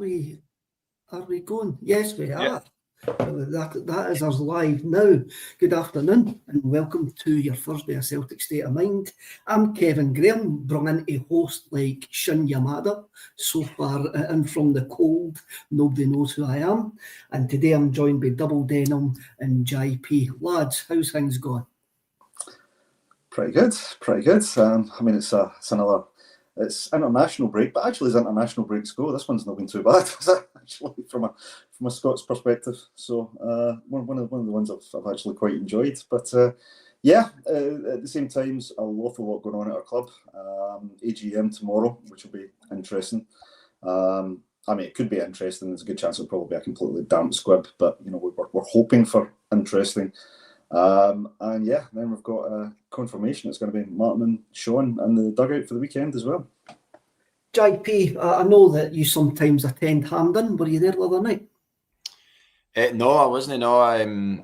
we going? Yes, we are. That is us live now. Good afternoon and welcome to your Thursday of Celtic State of Mind. I'm Kevin Graham, brought in a host like Shin Yamada. So far in from the cold, nobody knows who I am. And today I'm joined by Double Denim and JP. Lads, how's things going? Pretty good. I mean, it's international break, but actually as international breaks go, this one's not been too bad, is it? Actually, from a Scots perspective. So one of the ones I've actually quite enjoyed. But at the same time, an awful lot going on at our club. AGM tomorrow, which will be interesting. I mean, it could be interesting. There's a good chance it'll probably be a completely damp squib, but we're hoping for interesting. Then we've got a confirmation it's going to be Martin and Sean in the dugout for the weekend as well. JP, I know that you sometimes attend Hampden. Were you there the other night? No, I wasn't. No,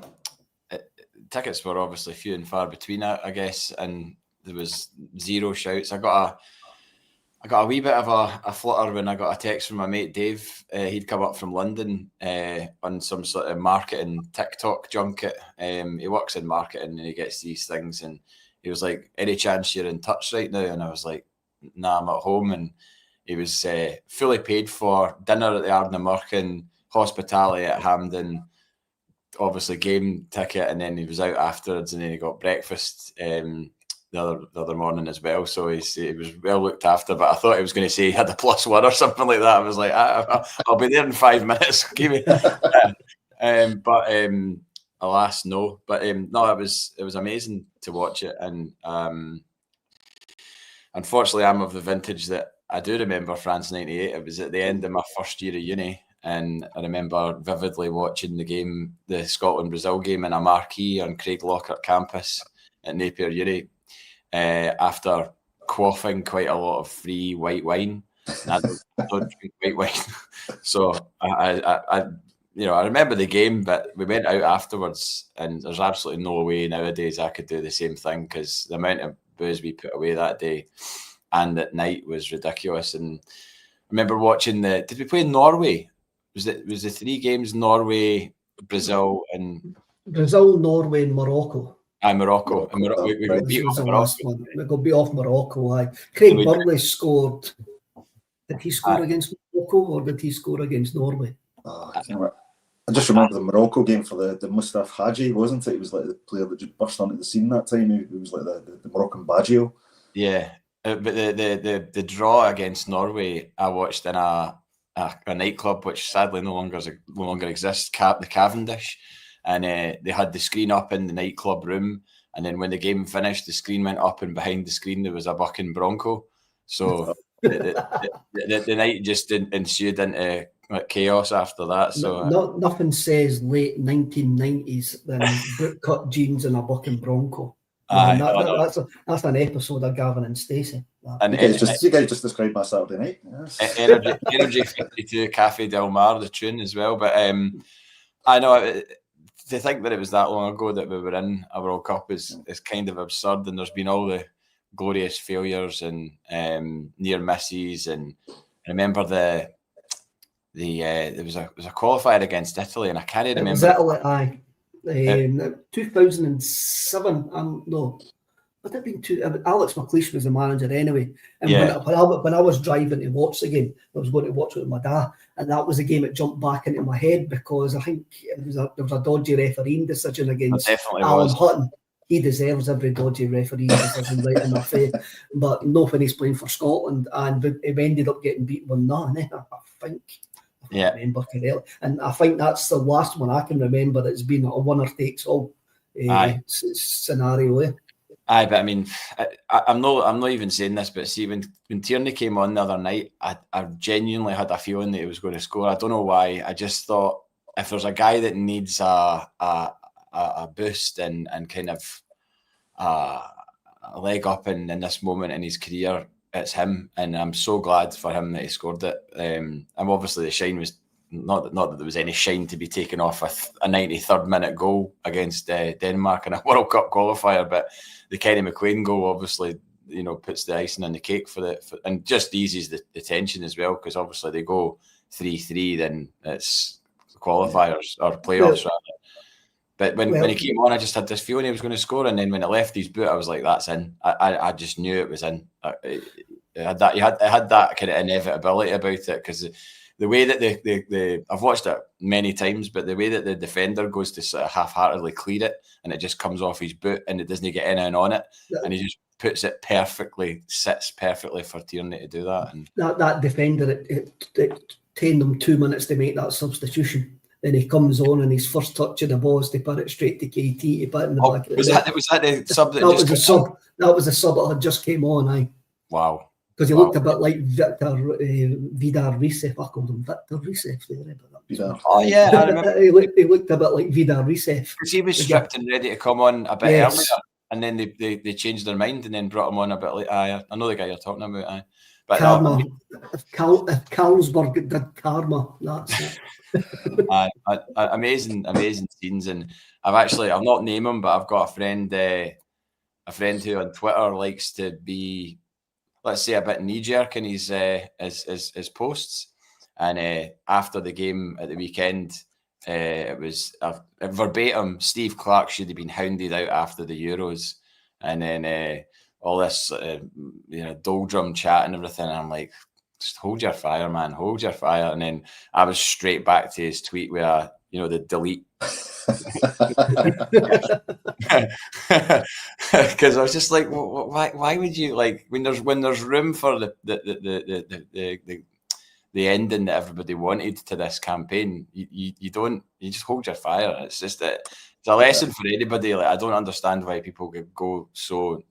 tickets were obviously few and far between, I guess, and there was zero shouts. I got a wee bit of a flutter when I got a text from my mate Dave. He'd come up from London on some sort of marketing TikTok junket. He works in marketing and he gets these things, and he was like, "Any chance you're in touch right now?" And I was like, "Nah, I'm at home." And he was fully paid for dinner at the Ardnamurchan, hospitality at Hampden, obviously game ticket, and then he was out afterwards, and then he got breakfast the other morning as well. So he was well looked after, but I thought he was going to say he had a +1 or something like that. I was like, I'll be there in 5 minutes. Give me. But alas, no. But no, it was amazing to watch it, and unfortunately, I'm of the vintage that I do remember France '98. It was at the end of my first year of uni, and I remember vividly watching the game, the Scotland-Brazil game, in a marquee on Craig Lockhart campus at Napier Uni. After quaffing quite a lot of free white wine. I don't drink white wine. So I remember the game, but we went out afterwards, and there's absolutely no way nowadays I could do the same thing, because the amount of booze we put away that day and at night was ridiculous. And I remember watching did we play Norway? Was the 3 games Norway, Brazil, and Norway, and Morocco. Morocco. We got beat off Morocco. We got beat off Morocco. Craig Burley scored. Did he score against Morocco or did he score against Norway? I just remember the Morocco game for the Mustapha Hadji, wasn't it? He was like the player that just burst onto the scene that time. He was like the Moroccan Baggio. Yeah, but the draw against Norway, I watched in a nightclub which sadly no longer exists, the Cavendish. And they had the screen up in the nightclub room, and then when the game finished, the screen went up, and behind the screen there was a bucking Bronco. So the night just ensued into chaos after that. So nothing says late 1990s than boot-cut jeans and a bucking Bronco. That's an episode of Gavin and Stacey. And you guys just described my Saturday night. Yes. Energy 52, Cafe Del Mar, the tune as well. But I know. To think that it was that long ago that we were in a World Cup is kind of absurd, and there's been all the glorious failures and near misses. And I remember there was a qualifier against Italy, and I can't remember. It was Italy, aye. 2007. No, would it have been Alex McLeish was the manager anyway. And when I was driving to watch the game, I was going to watch it with my dad, and that was the game that jumped back into my head, because I think there was a dodgy refereeing decision against Alan Hutton. He deserves every dodgy refereeing decision right in the face. But no, when he's playing for Scotland, and he ended up getting beat 1-0. I think. I remember correctly, and I think that's the last one I can remember that's been a winner takes all scenario. Aye, but I mean, I'm not even saying this, but see, when Tierney came on the other night, I genuinely had a feeling that he was going to score. I don't know why. I just thought, if there's a guy that needs a boost and kind of a leg up in this moment in his career, it's him. And I'm so glad for him that he scored it. And obviously the shine was not that there was any shine to be taken off a 93rd minute goal against Denmark in a World Cup qualifier, but the Kenny McLean goal obviously, puts the icing on the cake and just eases the tension as well, because obviously they go 3-3, then it's qualifiers or playoffs rather. But when he came on, I just had this feeling he was going to score, and then when it left his boot, I was like, "That's in." I just knew it was in. It had that kind of inevitability about it, because the way that I've watched it many times, but the way that the defender goes to sort of half-heartedly clear it, and it just comes off his boot, and it doesn't get in and on it, and he just puts it perfectly, sits perfectly for Tierney to do that. And that defender, it taken them 2 minutes to make that substitution. Then he comes on, and his first touch of the ball is to put it straight to KT to put it in the back of the net. Was that the sub that was the sub? That was the sub that had just came on. Aye. Wow. Because he looked a bit like Victor Vidar Risef. I called him Victor Risef. Oh yeah, I remember. He looked a bit like Vidar Risef. Because he was stripped and ready to come on a bit earlier, and then they changed their mind and then brought him on a bit late. I know the guy you're talking about. Aye. But Karma. If Carlsberg did karma, that's it. Amazing scenes. And I'll not name him, but I've got a friend who on Twitter likes to be, let's say, a bit knee-jerk in his posts. And after the game at the weekend, it was verbatim, Steve Clark should have been hounded out after the Euros. And then all this doldrum chat and everything. And I'm like, just hold your fire, man. Hold your fire. And then I was straight back to his tweet where, the delete. Because I was just like, why would you, like, when there's room for the ending that everybody wanted to this campaign, you just hold your fire. It's just that it's a lesson for anybody. Like, I don't understand why people could go so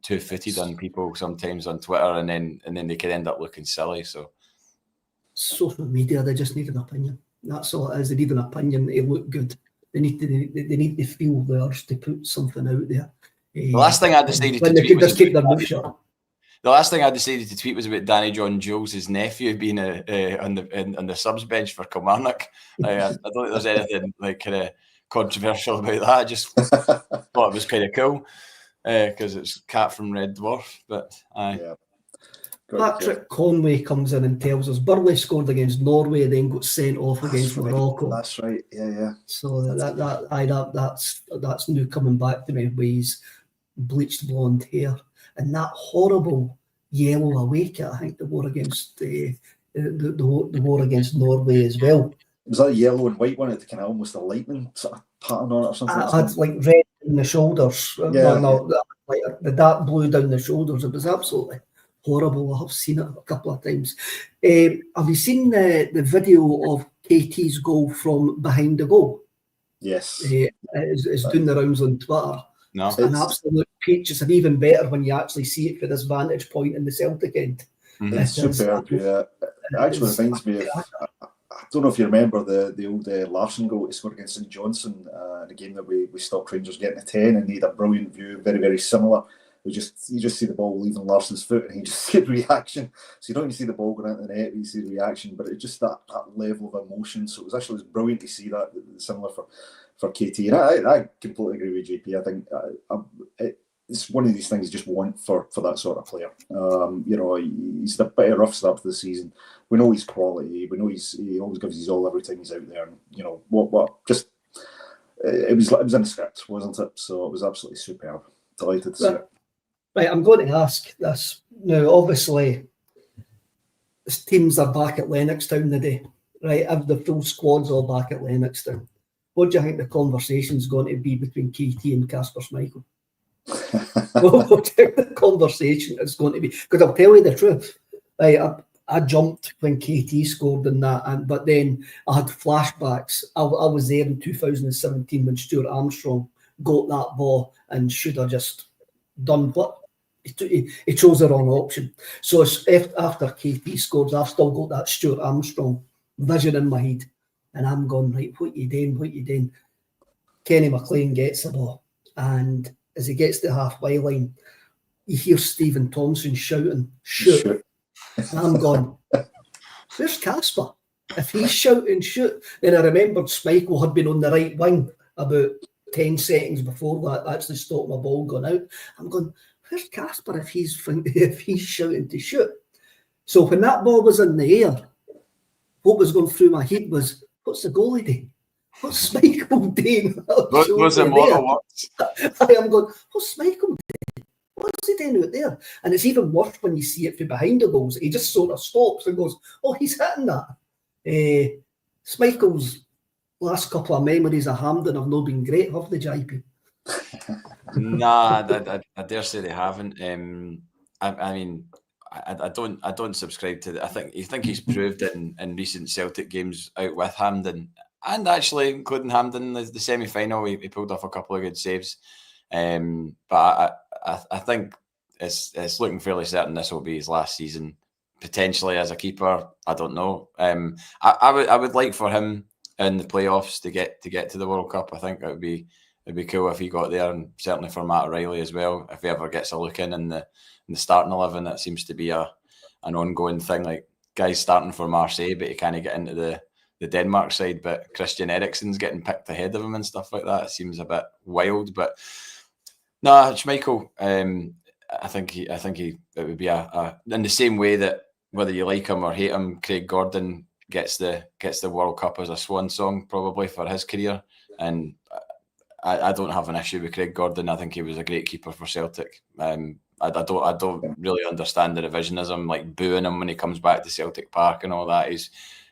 two-footed on people sometimes on Twitter, and then they could end up looking silly. So social media, they just need an opinion. That's all it is. They need an opinion to look good. They need to feel the urge to put something out there. The last thing I decided to tweet was keep their mouth shut. The last thing I decided to tweet was about Danny John Jules' nephew being on the subs bench for Kilmarnock. I don't think there's anything like kind of controversial about that. I just thought it was kind of cool because it's Cat from Red Dwarf. But Patrick Conway comes in and tells us Burley scored against Norway, then got sent off against Morocco. That's right. Yeah. So that's new coming back to me with his bleached blonde hair and that horrible yellow away kit. I think the war against the war against Norway as well. Was that a yellow and white one? It kind of almost a lightning sort of pattern on it or something. I had like red in the shoulders. Like the dark blue down the shoulders. It was absolutely horrible. I have seen it a couple of times. Have you seen the video of KT's goal from behind the goal? Yes. It's doing the rounds on Twitter. No. It's an absolute peach. It's even better when you actually see it from this vantage point in the Celtic end. Mm-hmm. It's superb, yeah. It actually reminds me of, I don't know if you remember the old Larson goal he scored against St Johnstone, the game that we stopped Rangers getting a 10, and he had a brilliant view, very, very similar. You just see the ball leaving Larson's foot, and you just see the reaction. So you don't even see the ball going into the net, you see the reaction, but it's just that level of emotion. So it was brilliant to see that, similar for KT. And I completely agree with JP. I think it's one of these things you just want for that sort of player. He's a bit of a rough start to the season. We know he's quality. We know he always gives his all every time he's out there. And it was in the script, wasn't it? So it was absolutely superb. Delighted to see it. Right, I'm going to ask this. Now, obviously, teams are back at Lennoxtown today. Right, the full squad's all back at Lennoxtown. What do you think the conversation's going to be between KT and Kasper Schmeichel? What do you think the conversation is going to be? Because I'll tell you the truth. Right, I jumped when KT scored in that, but then I had flashbacks. I was there in 2017 when Stuart Armstrong got that ball and should have just done what he chose the wrong option. So after KT scores, I've still got that Stuart Armstrong vision in my head, and I'm going, right, what you doing? Kenny McLean gets the ball, and as he gets to the halfway line, you hear Stephen Thompson shouting, "Shoot!" And I'm going, where's Kasper? If he's shouting, shoot. Then I remembered Schmeichel had been on the right wing about 10 seconds before that, actually stopped my ball going out. I'm going, where's Kasper if he's shouting to shoot? So when that ball was in the air, what was going through my head was, what's the goalie doing? What's Michael doing? Was it more or worse? I am going, what's Michael doing? What's he doing out there? And it's even worse when you see it from behind the goals. He just sort of stops and goes, oh, he's hitting that. Michael's last couple of memories of Hampden have not been great, have they, JP? Nah, I dare say they haven't. I mean, I don't subscribe to that. I think he's proved in recent Celtic games out with Hampden, and actually including Hampden, the semi-final, he pulled off a couple of good saves. But I think it's looking fairly certain this will be his last season, potentially as a keeper. I don't know. I would like for him in the playoffs to get to the World Cup. I think it'd be cool if he got there, and certainly for Matt O'Reilly as well. If he ever gets a look in the starting 11, that seems to be an ongoing thing. Like guys starting for Marseille, but he can't get into the Denmark side. But Christian Eriksen's getting picked ahead of him and stuff like that. It seems a bit wild. But no, Schmeichel. I think it would be a in the same way that whether you like him or hate him, Craig Gordon gets the World Cup as a swan song probably for his career. And I don't have an issue with Craig Gordon. I think he was a great keeper for Celtic. I don't really understand the revisionism, like booing him when he comes back to Celtic Park and all that. He's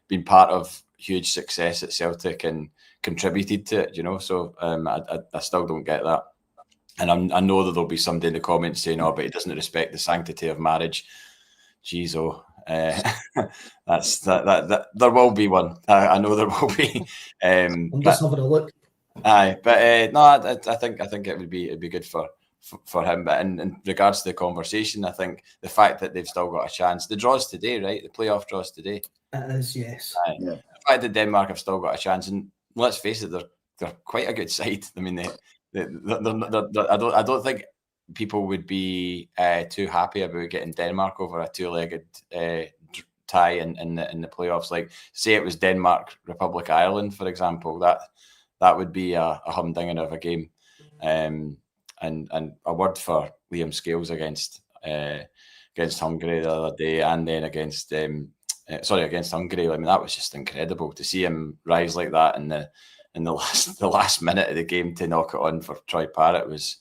been part of huge success at Celtic and contributed to it, you know. So I still don't get that. And I know that there'll be somebody in the comments saying, "Oh, but he doesn't respect the sanctity of marriage." Jeez, that's that. There will be one. I know there will be. I'm just having a look. Aye, but no, I think it'd be good for him. But in regards to the conversation, I think the fact that they've still got a chance. The draw's today, right? The playoff draw's today. It is, yes. Yeah. The fact that Denmark have still got a chance, and let's face it, they're quite a good side. I mean, I don't think people would be too happy about getting Denmark over a two-legged tie in the playoffs. Like, say it was Denmark, Republic of Ireland, for example. That would be a humdinger of a game. And a word for Liam Scales against Hungary the other day, and then against Hungary. I mean, that was just incredible to see him rise like that in the last minute of the game to knock it on for Troy Parrott was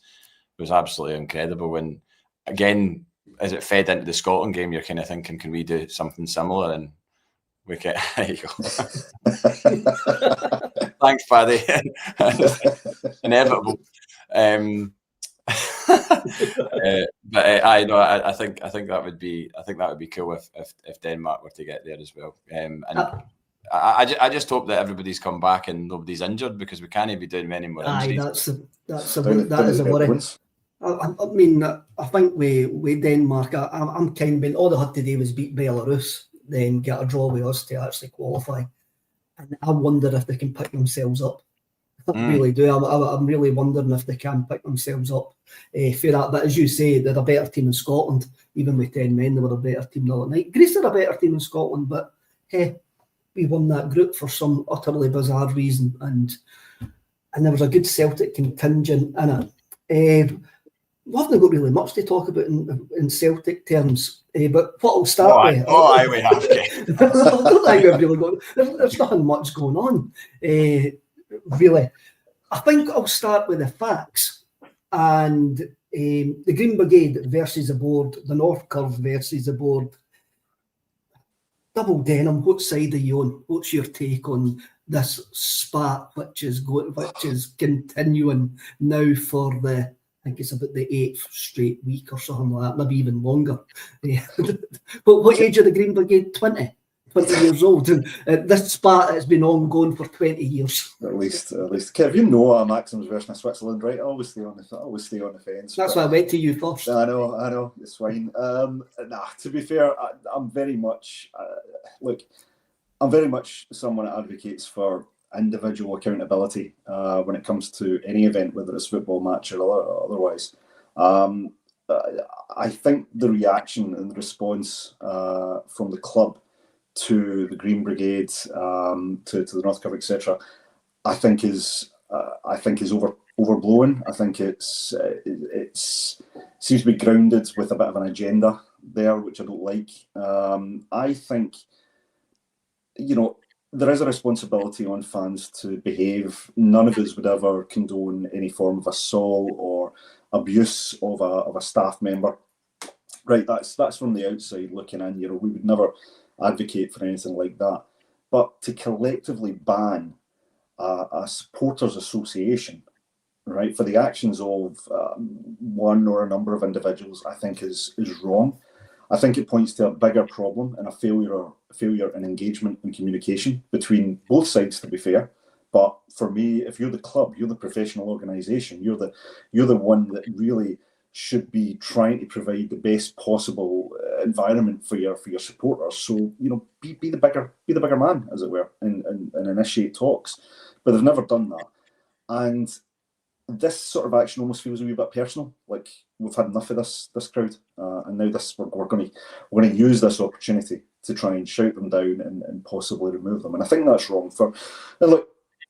absolutely incredible. And again, as it fed into the Scotland game, you're kind of thinking, can we do something similar? And we can. There you go. Thanks, Paddy. Inevitable. But I know. I think that would be cool if Denmark were to get there as well. And I just hope that everybody's come back and nobody's injured, because we can't be doing many more injuries. That is a worry. I mean, I think with Denmark, I'm kind of been, all they had to do was beat Belarus, then get a draw with us to actually qualify. And I wonder if they can pick themselves up. I really do. I'm really wondering if they can pick themselves up for that. But as you say, they're a better team in Scotland. Even with 10 men, they were a better team the other night. Greece are a better team in Scotland, but hey, we won that group for some utterly bizarre reason. And there was a good Celtic contingent in it. We haven't got really much to talk about in Celtic terms, but what I'll start with... we have to. I don't think we've really got... There's nothing much going on, really. I think I'll start with the facts. And the Green Brigade versus the Board, the North Curve versus the Board. Double Denim, what side are you on? What's your take on this spat, which is continuing now for the... I think it's about the 8th straight week or something like that, maybe even longer. But what age are the Green Brigade? 20 years old. And this spat has been ongoing for 20 years. At least. Kev, you know I'm Axom's version of Switzerland, right? I always stay on the fence. That's why I went to you first. I know, it's fine. To be fair, I'm very much... I'm very much someone that advocates for individual accountability when it comes to any event, whether it's football match or otherwise. I think the reaction and the response from the club to the Green Brigade, to the North Curve, etc., I think is overblown. I think it seems to be grounded with a bit of an agenda there, which I don't like. I think there is a responsibility on fans to behave. None of us would ever condone any form of assault or abuse of a staff member. Right, that's from the outside looking in. We would never advocate for anything like that. But to collectively ban a supporters association, right, for the actions of one or a number of individuals, I think is wrong. I think it points to a bigger problem and a failure in engagement and communication between both sides, to be fair. But for me, if you're the club, you're the professional organisation, you're the one that really should be trying to provide the best possible environment for your supporters. So be the bigger man, as it were, and initiate talks. But they've never done that, and this sort of action almost feels a wee bit personal. Like we've had enough of this crowd, and now we're going to use this opportunity to try and shout them down and possibly remove them. And I think that's wrong. And look,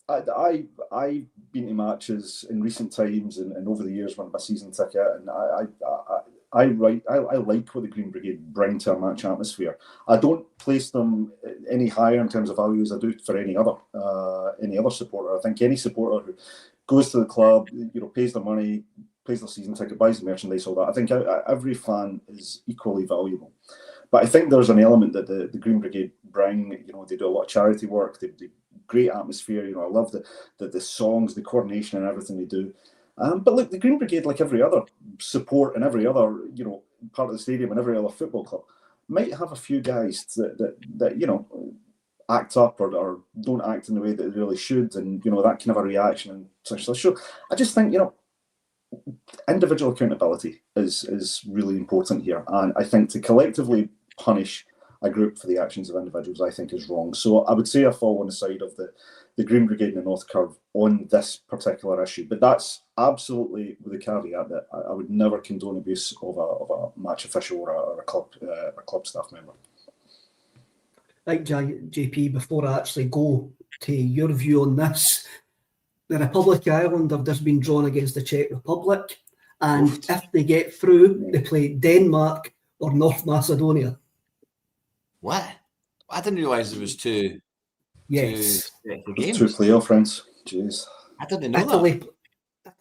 I've been to matches in recent times and over the years when I'm a season ticket, and I like what the Green Brigade bring to a match atmosphere. I don't place them any higher in terms of value as I do for any other supporter. I think any supporter who goes to the club, pays their money, pays their season ticket, buys the merchandise, all that. I think every fan is equally valuable. But I think there's an element that the Green Brigade bring. They do a lot of charity work. They do great atmosphere. I love the songs, the coordination, and everything they do. But look, the Green Brigade, like every other support and every other part of the stadium and every other football club, might have a few guys that act up or don't act in the way that they really should, and that kind of a reaction and such. So I just think individual accountability is really important here, and I think to collectively punish a group for the actions of individuals, I think is wrong. So I would say I fall on the side of the Green Brigade and the North Curve on this particular issue, but that's absolutely with the caveat that I would never condone abuse of a match official or a club staff member. Right, JP, before I actually go to your view on this, the Republic of Ireland have just been drawn against the Czech Republic, and if they get through, they play Denmark or North Macedonia. What? I didn't realise there was two. Yes. Games. 2 playoff rounds. Jeez. I didn't know that.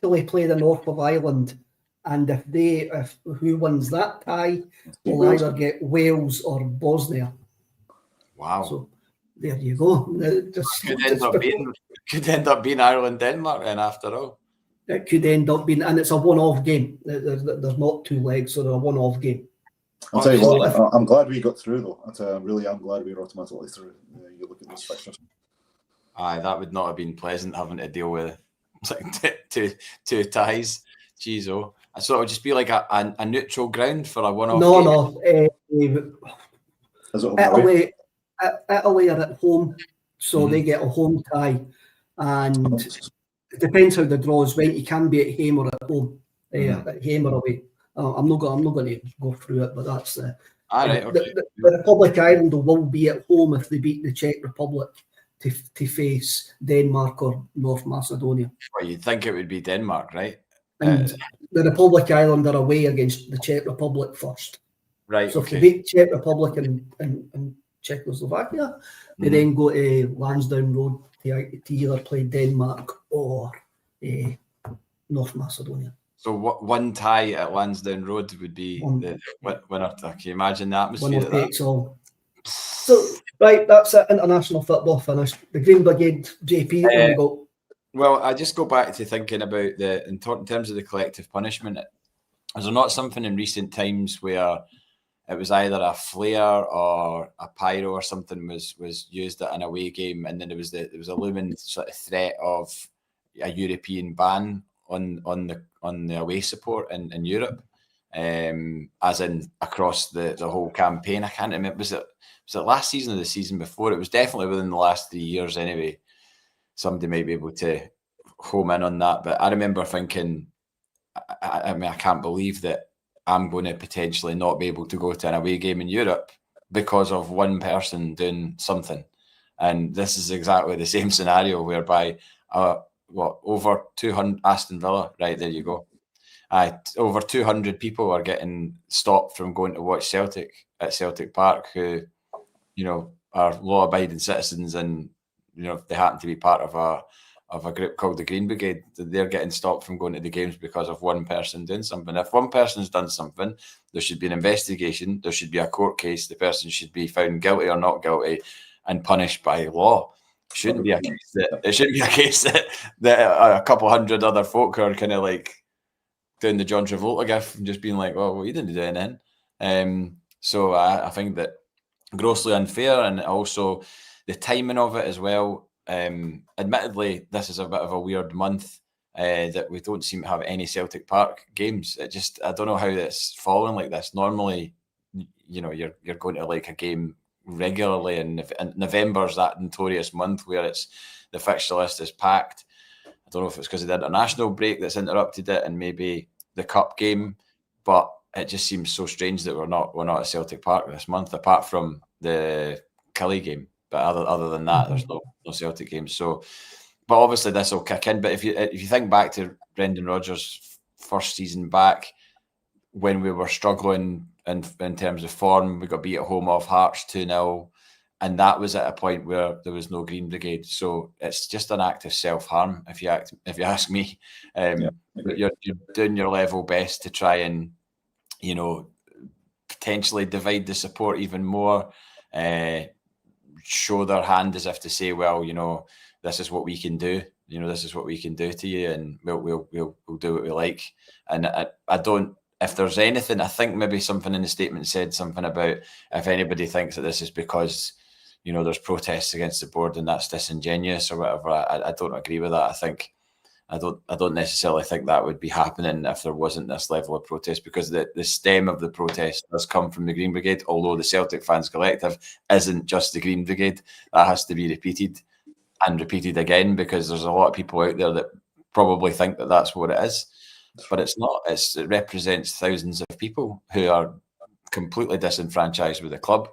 Italy play the North of Ireland, and if who wins that tie will either get Wales or Bosnia. Wow. So there you go. Could end up being Ireland Denmark then after all. It could end up being, and it's a one-off game. There's not 2 legs, so they're a one-off game. I'll tell you what, I'm glad we got through though. I'm glad we were automatically through. You look at those fixtures. Aye, that would not have been pleasant having to deal with two ties. Jeez, oh. So it would just be like a neutral ground for a one-off game? Is it home Italy are at home, so they get a home tie, and it depends how the draws went. You can be at home or at home, at home or away. I'm not going to go through it, but that's all right. Okay. The Republic of Ireland will be at home if they beat the Czech Republic to face Denmark or North Macedonia. Well, you'd think it would be Denmark, right? And the Republic of Ireland are away against the Czech Republic first. Right. So if they beat Czech Republic and Czechoslovakia, they then go to Lansdowne Road to either play Denmark or North Macedonia. So one tie at Lansdowne Road would be the winner. Can you imagine the atmosphere? Winner takes all. So, right, that's it. International football finished. The Green Brigade, JP, there we go. Well, I just go back to thinking about in terms of the collective punishment. Is there not something in recent times where it was either a flare or a pyro or something was used at an away game, and then there was a looming sort of threat of a European ban on the away support in Europe, as in across the whole campaign. I can't remember. Was it last season or the season before? It was definitely within the last 3 years anyway. Somebody might be able to home in on that, but I remember thinking, I mean, I can't believe that I'm going to potentially not be able to go to an away game in Europe because of one person doing something. And this is exactly the same scenario whereby over 200 Aston Villa, right, there you go. Over 200 people are getting stopped from going to watch Celtic at Celtic Park who, are law-abiding citizens, and if they happen to be part of a group called the Green Brigade, they're getting stopped from going to the games because of one person doing something. If one person's done something, there should be an investigation, there should be a court case, the person should be found guilty or not guilty and punished by law. It shouldn't be a case that a couple hundred other folk are kind of like doing the John Travolta gif and just being like, well, you didn't do anything. So I think that grossly unfair, and also the timing of it as well. Admittedly, this is a bit of a weird month that we don't seem to have any Celtic Park games. I don't know how it's fallen like this. Normally, you're going to like a game regularly, and November's that notorious month where it's the fixture list is packed. I don't know if it's because of the international break that's interrupted it, and maybe the cup game, but it just seems so strange that we're not at Celtic Park this month, apart from the Killie game. But other than that, there's no Celtic games. So, but obviously this will kick in. But if you think back to Brendan Rodgers' first season back, when we were struggling in terms of form, we got beat at home off Hearts 2-0, and that was at a point where there was no Green Brigade. So it's just an act of self-harm, if you ask me. You're doing your level best to try and potentially divide the support even more. Show their hand as if to say, well, this is what we can do. This is what we can do to you, and we'll do what we like. And I don't. If there's anything, I think maybe something in the statement said something about if anybody thinks that this is because there's protests against the board and that's disingenuous or whatever. I don't agree with that. I don't necessarily think that would be happening if there wasn't this level of protest, because the stem of the protest does come from the Green Brigade, although the Celtic Fans Collective isn't just the Green Brigade. That has to be repeated and repeated again, because there's a lot of people out there that probably think that that's what it is, but it's not. It represents thousands of people who are completely disenfranchised with the club,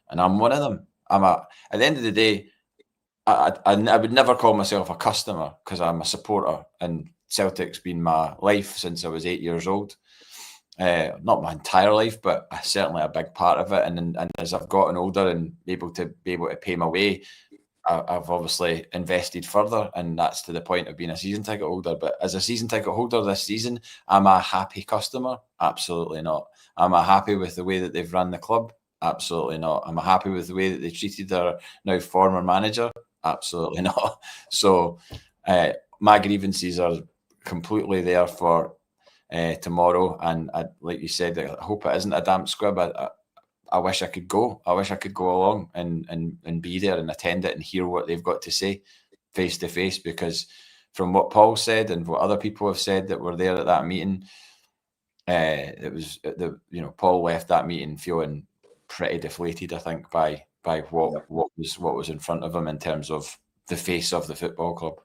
and I'm one of them. At the end of the day, I would never call myself a customer, because I'm a supporter, and Celtic's been my life since I was 8 years old. Not my entire life, but certainly a big part of it. And as I've gotten older and able to pay my way, I've obviously invested further, and that's to the point of being a season ticket holder. But as a season ticket holder this season, am I a happy customer? Absolutely not. Am I happy with the way that they've run the club? Absolutely not. Am I happy with the way that they treated their now former manager? Absolutely not. So my grievances are completely there for tomorrow, and like you said, I hope it isn't a damp squib. I wish I could go. I wish I could go along and be there and attend it and hear what they've got to say face to face, because from what Paul said and what other people have said that were there at that meeting, it was Paul left that meeting feeling pretty deflated, I think, by what was in front of him in terms of the face of the football club.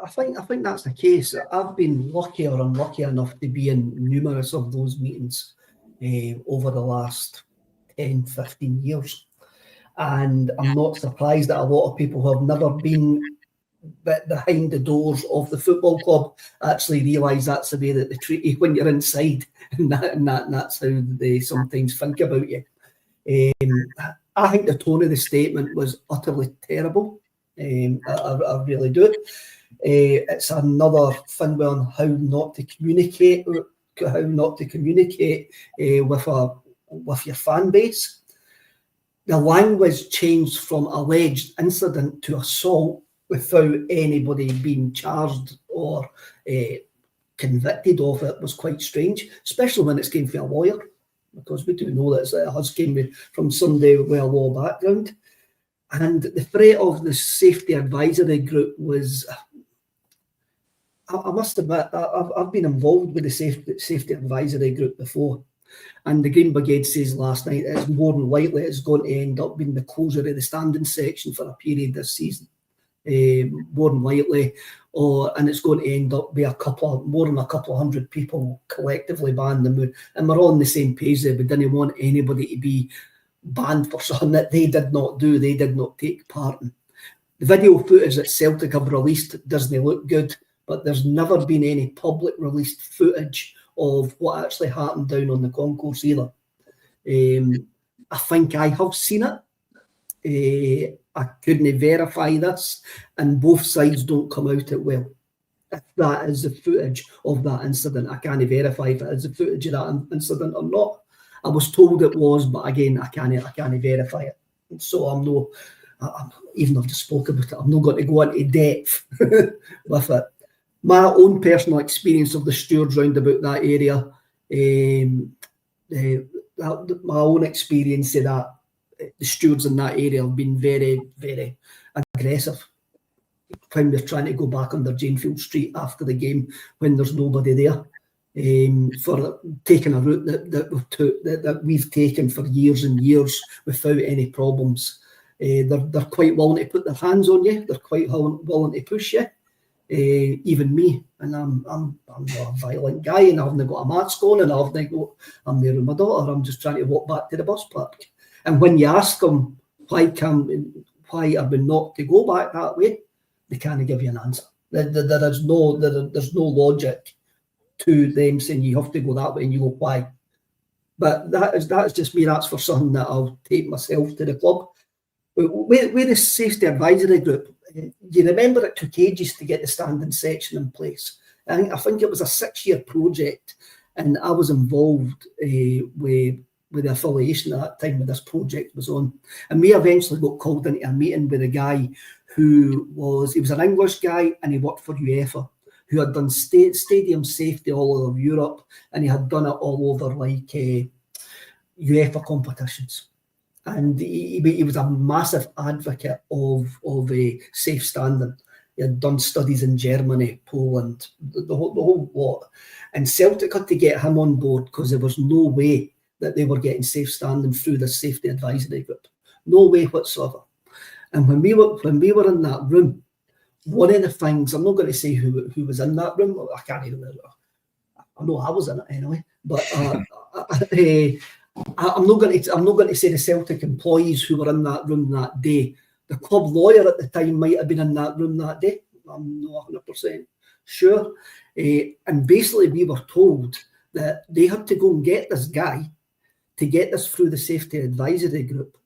I think that's the case. I've been lucky or unlucky enough to be in numerous of those meetings over the last 10, 15 years. And I'm not surprised that a lot of people who have never been behind the doors of the football club actually realise that's the way that they treat you when you're inside, and that's how they sometimes think about you. I think the tone of the statement was utterly terrible. I really do. It's another thing on how not to communicate with your fan base. The language changed from alleged incident to assault without anybody being charged or convicted of it was quite strange, especially when it's came from a lawyer, because we do know that it has came from somebody with a law background. And the threat of the safety advisory group was, I must admit, I've been involved with the safety advisory group before, and the Green Brigade says last night it's more than likely it's going to end up being the closure of the standing section for a period this season, more than likely, and it's going to end up be more than a couple of hundred people collectively banned the moon, and we're all on the same page there. We didn't want anybody to be banned for something that they did not do, they did not take part in. The video footage that Celtic have released doesn't look good, but there's never been any public released footage of what actually happened down on the concourse either. I think I have seen it. I couldn't verify this, and both sides don't come out it well. If that is the footage of that incident, I can't verify if it is the footage of that incident or not. I was told it was, but again, I can't verify it. And so even I've just spoke about it, I'm not going to go into depth with it. My own personal experience of the stewards round about that area, my own experience of that, the stewards in that area have been very, very aggressive when we're trying to go back under Janefield Street after the game when there's nobody there, for taking a route that we've taken for years and years without any problems. They're quite willing to put their hands on you. They're quite willing to push you. Even me, and I'm not a violent guy, and I haven't got a mask on, and I'm there with my daughter. I'm just trying to walk back to the bus park. And when you ask them why are we not to go back that way, they can't give you an answer. There's no logic to them saying you have to go that way, and you go, why? But that's just me. That's for something that I'll take myself to the club. With the safety advisory group, you remember it took ages to get the standing section in place. I think it was a 6-year project, and I was involved with the affiliation at that time when this project was on. And we eventually got called into a meeting with a guy he was an English guy, and he worked for UEFA, who had done stadium safety all over Europe, and he had done it all over like UEFA competitions. And he was a massive advocate of safe standing. He had done studies in Germany, Poland, the whole lot. And Celtic had to get him on board because there was no way that they were getting safe standing through the safety advisory group. No way whatsoever. And when we were in that room, one of the things, I'm not going to say who was in that room. I can't even remember. I know I was in it anyway. But I'm not going to say the Celtic employees who were in that room that day. The club lawyer at the time might have been in that room that day. I'm not 100% sure. And basically we were told that they had to go and get this guy to get this through the safety advisory group,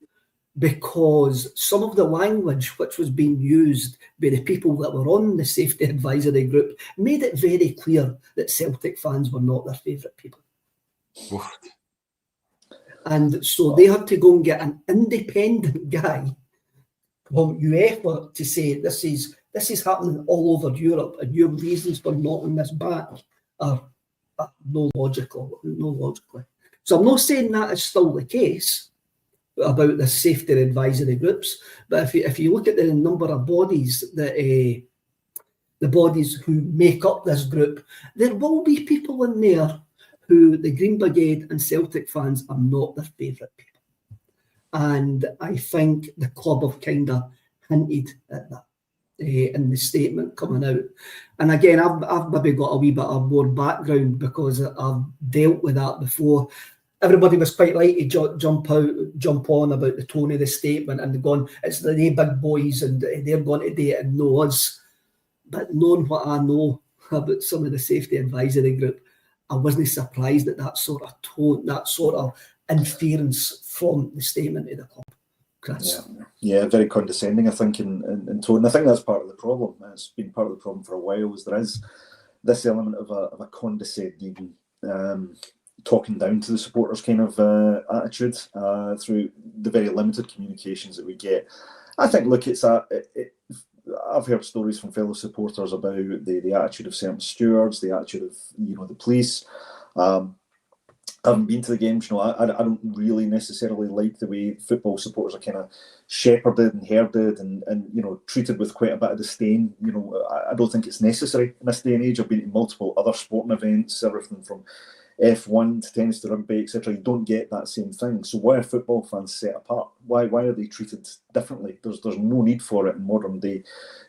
because some of the language which was being used by the people that were on the safety advisory group made it very clear that Celtic fans were not their favourite people. Oof. And so they had to go and get an independent guy from UEFA to say this is happening all over Europe, and your reasons for knocking this back are no logically. So I'm not saying that is still the case about the safety advisory groups, but if you look at the number of bodies that the bodies who make up this group, there will be people in there who the Green Brigade and Celtic fans are not their favourite people. And I think the club have kind of hinted at that in the statement coming out. And again, I've maybe got a wee bit of more background because I've dealt with that before. Everybody was quite right to jump on about the tone of the statement and gone, it's the big boys and they're going to do it and know us. But knowing what I know about some of the safety advisory group, I wasn't surprised at that sort of tone, that sort of interference from the statement of the club. Chris. Yeah, very condescending, I think, in tone. I think that's part of the problem. It's been part of the problem for a while, is there is this element of a condescending, talking down to the supporters kind of attitude through the very limited communications that we get. I think, look, I've heard stories from fellow supporters about the attitude of certain stewards, the attitude of the police. I haven't been to the games. I don't really necessarily like the way football supporters are kind of shepherded and herded and treated with quite a bit of disdain. I don't think it's necessary in this day and age. I've been to multiple other sporting events, everything from F1 to tennis to rugby, etc. You don't get that same thing. So why are football fans set apart? Why are they treated differently? There's no need for it in modern day,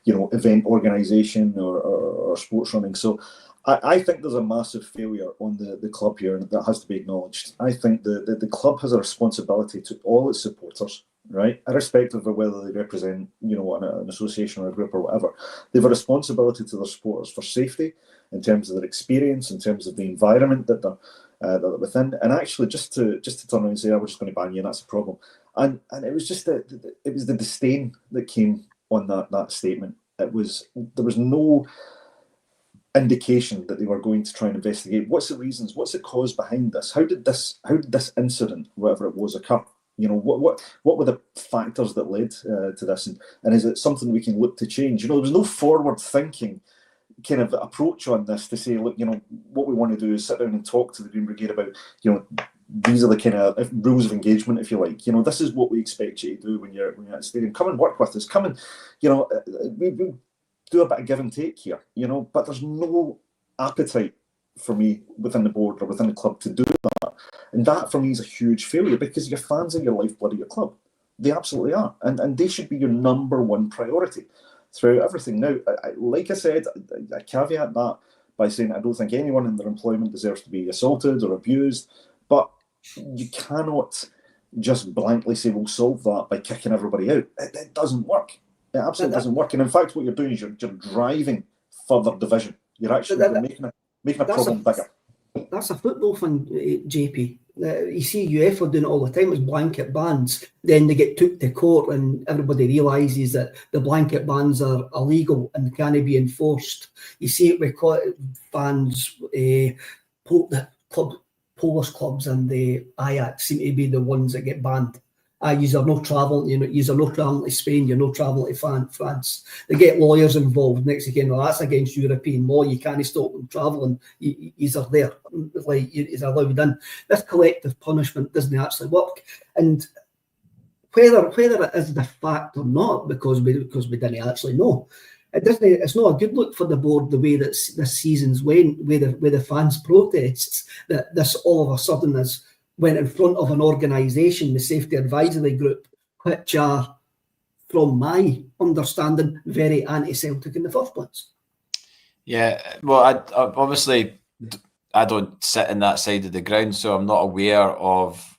event organisation or sports running. So I think there's a massive failure on the club here, and that has to be acknowledged. I think the club has a responsibility to all its supporters, right? Irrespective of whether they represent, an association or a group or whatever. They have a responsibility to their supporters for safety, in terms of their experience, in terms of the environment that they're within. And actually, just to turn around and say, we're just going to ban you, and that's a problem. And it was just it was the disdain that came on that statement. There was no indication that they were going to try and investigate what's the reasons, what's the cause behind this, how did this incident, whatever it was, occur. What were the factors that led to this, and is it something we can look to change? There was no forward thinking kind of approach on this to say, look, what we want to do is sit down and talk to the Green Brigade about, these are the kind of rules of engagement, if you like. This is what we expect you to do when you're at the stadium. Come and work with us. Come and, we do a bit of give and take here, but there's no appetite for me within the board or within the club to do that. And that for me is a huge failure, because your fans are your lifeblood of your club. They absolutely are. And they should be your number one priority throughout everything. Now, like I said, I caveat that by saying I don't think anyone in their employment deserves to be assaulted or abused, but you cannot just blankly say we'll solve that by kicking everybody out. It doesn't work. It absolutely doesn't work. And in fact, what you're doing is you're driving further division. You're actually making a problem bigger. That's a football thing, JP. You see UEFA doing it all the time. It's blanket bans. Then they get took to court and everybody realises that the blanket bans are illegal and can't be enforced. You see it with fans, the Polish clubs and the Ajax seem to be the ones that get banned. You are no travel, you are no travelling to Spain, you're no travelling to France. They get lawyers involved. Next again, well, that's against European law. You can't stop them travelling. He's are there, like he's allowed in. This collective punishment doesn't actually work. And whether it is the fact or not, because we didn't actually know, it's not a good look for the board the way that this season's went, with the fans' protests. That this all of a sudden went in front of an organisation, the Safety Advisory Group, which are, from my understanding, very anti-Celtic in the first place. Yeah, well, I obviously I don't sit in that side of the ground, so I'm not aware of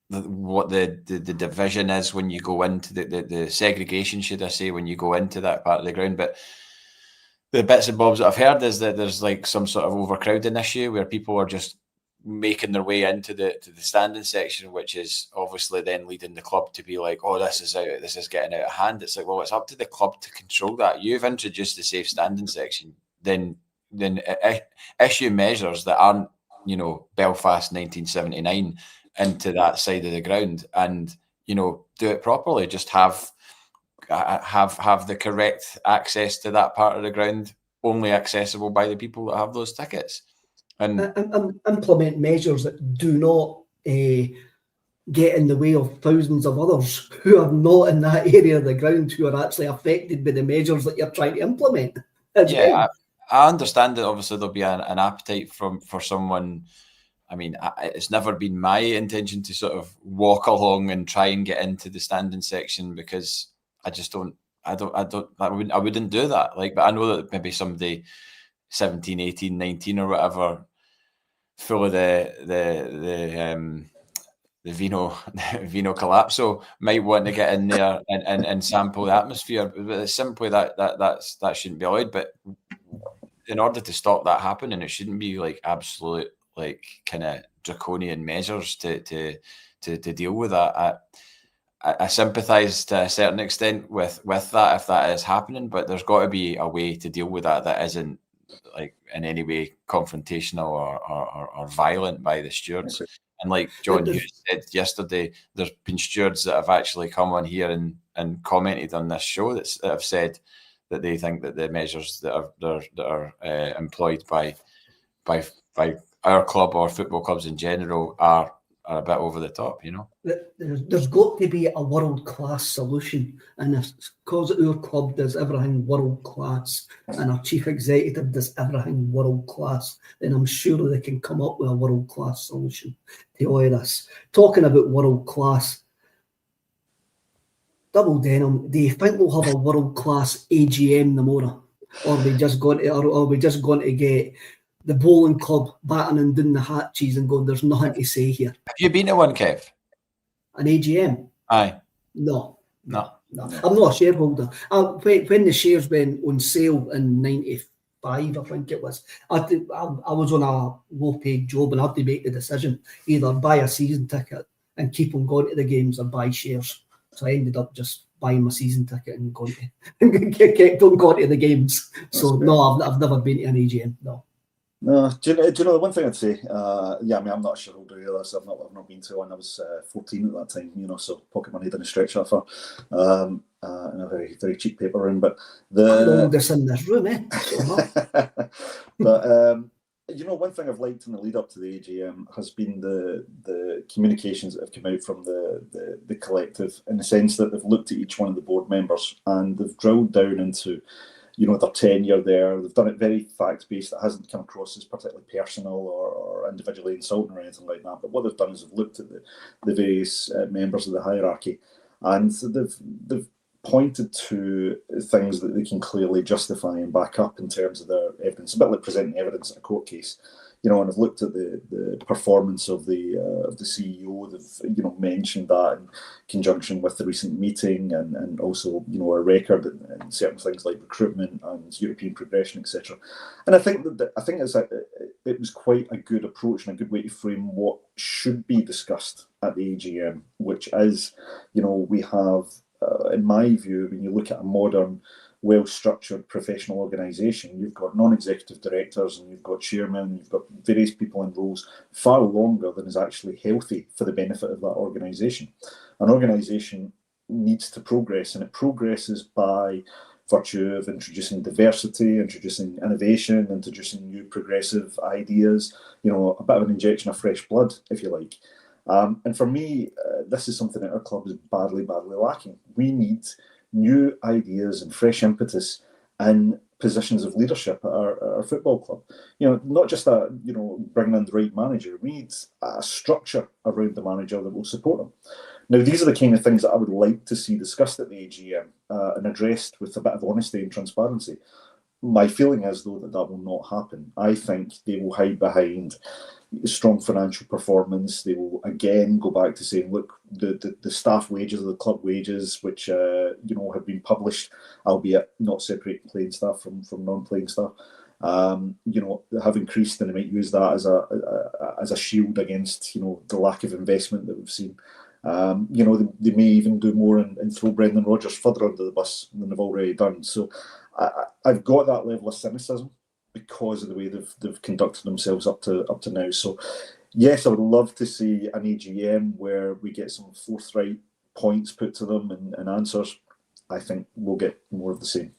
what the division is when you go into the segregation, should I say, when you go into that part of the ground. But the bits and bobs that I've heard is that there's like some sort of overcrowding issue where people are just making their way into the standing section, which is obviously then leading the club to be like, oh, this is getting out of hand. It's like, well, it's up to the club to control that. You've introduced the safe standing section, then issue measures that aren't, Belfast 1979 into that side of the ground, and do it properly. Just have the correct access to that part of the ground, only accessible by the people that have those tickets. And implement measures that do not get in the way of thousands of others who are not in that area of the ground, who are actually affected by the measures that you're trying to implement. I understand that obviously there'll be an appetite for someone. I mean, it's never been my intention to sort of walk along and try and get into the standing section, because I just don't. I wouldn't do that. But I know that maybe somebody 17, 18, 19 or whatever, full of the Vino Collapso, might want to get in there and sample the atmosphere. But it's simply that shouldn't be allowed. But in order to stop that happening, it shouldn't be like absolute kind of draconian measures to deal with that. I sympathise to a certain extent with that if that is happening, but there's got to be a way to deal with that isn't in any way confrontational or violent by the stewards. And like John Hughes said yesterday, there's been stewards that have actually come on here and commented on this show that have said that they think that the measures that are employed by our club or football clubs in general are a bit over the top, There's got to be a world-class solution, and because our club does everything world-class and our chief executive does everything world-class, then I'm sure they can come up with a world-class solution to all of this. Talking about world-class, Double Denim, do you think we'll have a world-class AGM tomorrow? Or are we just going to get the bowling club battening down the hatches and going, there's nothing to say here? Have you been to one, Kev? An AGM? Aye. No. I'm not a shareholder. When the shares went on sale in 95, I think it was, I was on a low-paid job and I had to make the decision, either buy a season ticket and keep on going to the games or buy shares. So I ended up just buying my season ticket and going to kept on going to the games. So no, I've never been to an AGM. No. No, do you know the one thing I'd say? Yeah, I mean, I'm not a shareholder either, so I've not been to one. I was 14 at that time, you know, so pocket money didn't stretch that far, in a very, very cheap paper room. But I'm the oldest in this room, eh? But you know, one thing I've liked in the lead up to the AGM has been the communications that have come out from the collective, in the sense that they've looked at each one of the board members and they've drilled down into, you know, their tenure there. They've done it very fact-based. It hasn't come across as particularly personal or individually insulting or anything like that. But what they've done is they've looked at the various members of the hierarchy, and they've pointed to things that they can clearly justify and back up in terms of their evidence, a bit like presenting evidence in a court case. You know, and I've looked at the performance of the CEO. They've, you know, mentioned that in conjunction with the recent meeting, and also, you know, a record in certain things like recruitment and European progression, etc. And I think it was quite a good approach and a good way to frame what should be discussed at the AGM, which is, you know, we have, in my view, when you look at a modern, well-structured professional organisation, you've got non-executive directors and you've got chairmen, you've got various people in roles far longer than is actually healthy for the benefit of that organisation. An organisation needs to progress, and it progresses by virtue of introducing diversity, introducing innovation, introducing new progressive ideas, you know, a bit of an injection of fresh blood, if you like. And for me, this is something that our club is badly lacking. We need new ideas and fresh impetus in positions of leadership at our football club. You know, not just you know, bringing in the right manager. We need a structure around the manager that will support them. Now, these are the kind of things that I would like to see discussed at the AGM and addressed with a bit of honesty and transparency. My feeling is, though, that will not happen. I think they will hide behind strong financial performance. They will again go back to saying, look, the staff wages, the club wages, which you know, have been published, albeit not separating playing staff from non-playing staff, you know, have increased, and they might use that as a shield against, you know, the lack of investment that we've seen. You know, they may even do more and throw Brendan Rodgers further under the bus than they've already done. So I've got that level of cynicism because of the way they've conducted themselves up to now. So yes, I would love to see an AGM where we get some forthright points put to them and answers. I think we'll get more of the same.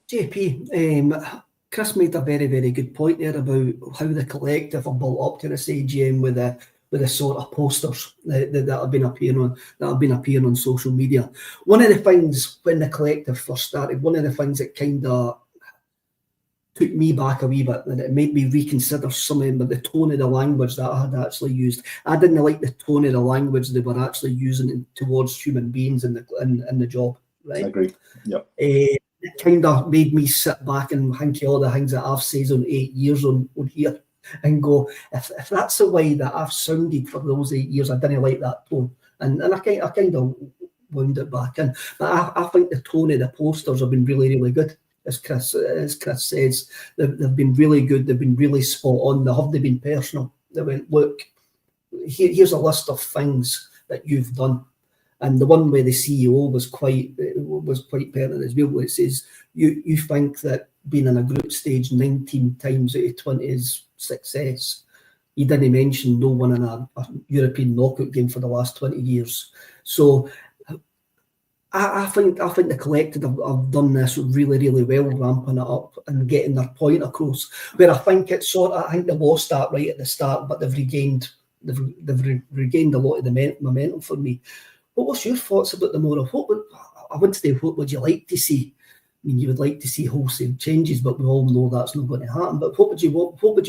JP, Chris made a very, very good point there about how the collective are built up to this AGM with the sort of posters that have been appearing on social media. One of the things when the collective first started, one of the things that kind of took me back a wee bit, and it made me reconsider some of the tone of the language that I had actually used. I didn't like the tone of the language they were actually using towards human beings in the job. Right? I agree. Yeah. It kind of made me sit back and think of all the things that I've said on 8 years on here, and go, if that's the way that I've sounded for those 8 years, I didn't like that tone, and I kind of wound it back in. But I think the tone of the posters have been really, really good. As Chris says, they've been really good. They've been really spot on. They haven't been personal. They went, look, here's a list of things that you've done, and the one where the CEO was quite pertinent as well. It says you think that being in a group stage 19 times out of 20 is success. He didn't mention no one in a European knockout game for the last 20 years. So I think the collective have done this really, really well, ramping it up and getting their point across. Where I think they lost that right at the start, but they've regained a lot of the momentum for me. What was your thoughts about tomorrow? What would you like to see? I mean, you would like to see wholesale changes, but we all know that's not going to happen. But what would you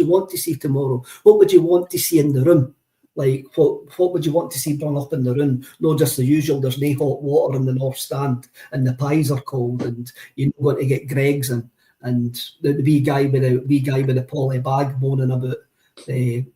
want to see tomorrow? What would you want to see in the room? Like, what would you want to see brought up in the room? Not just the usual, there's no hot water in the North Stand and the pies are cold and you're not going to get Greggs and the wee guy with the poly bag moaning about he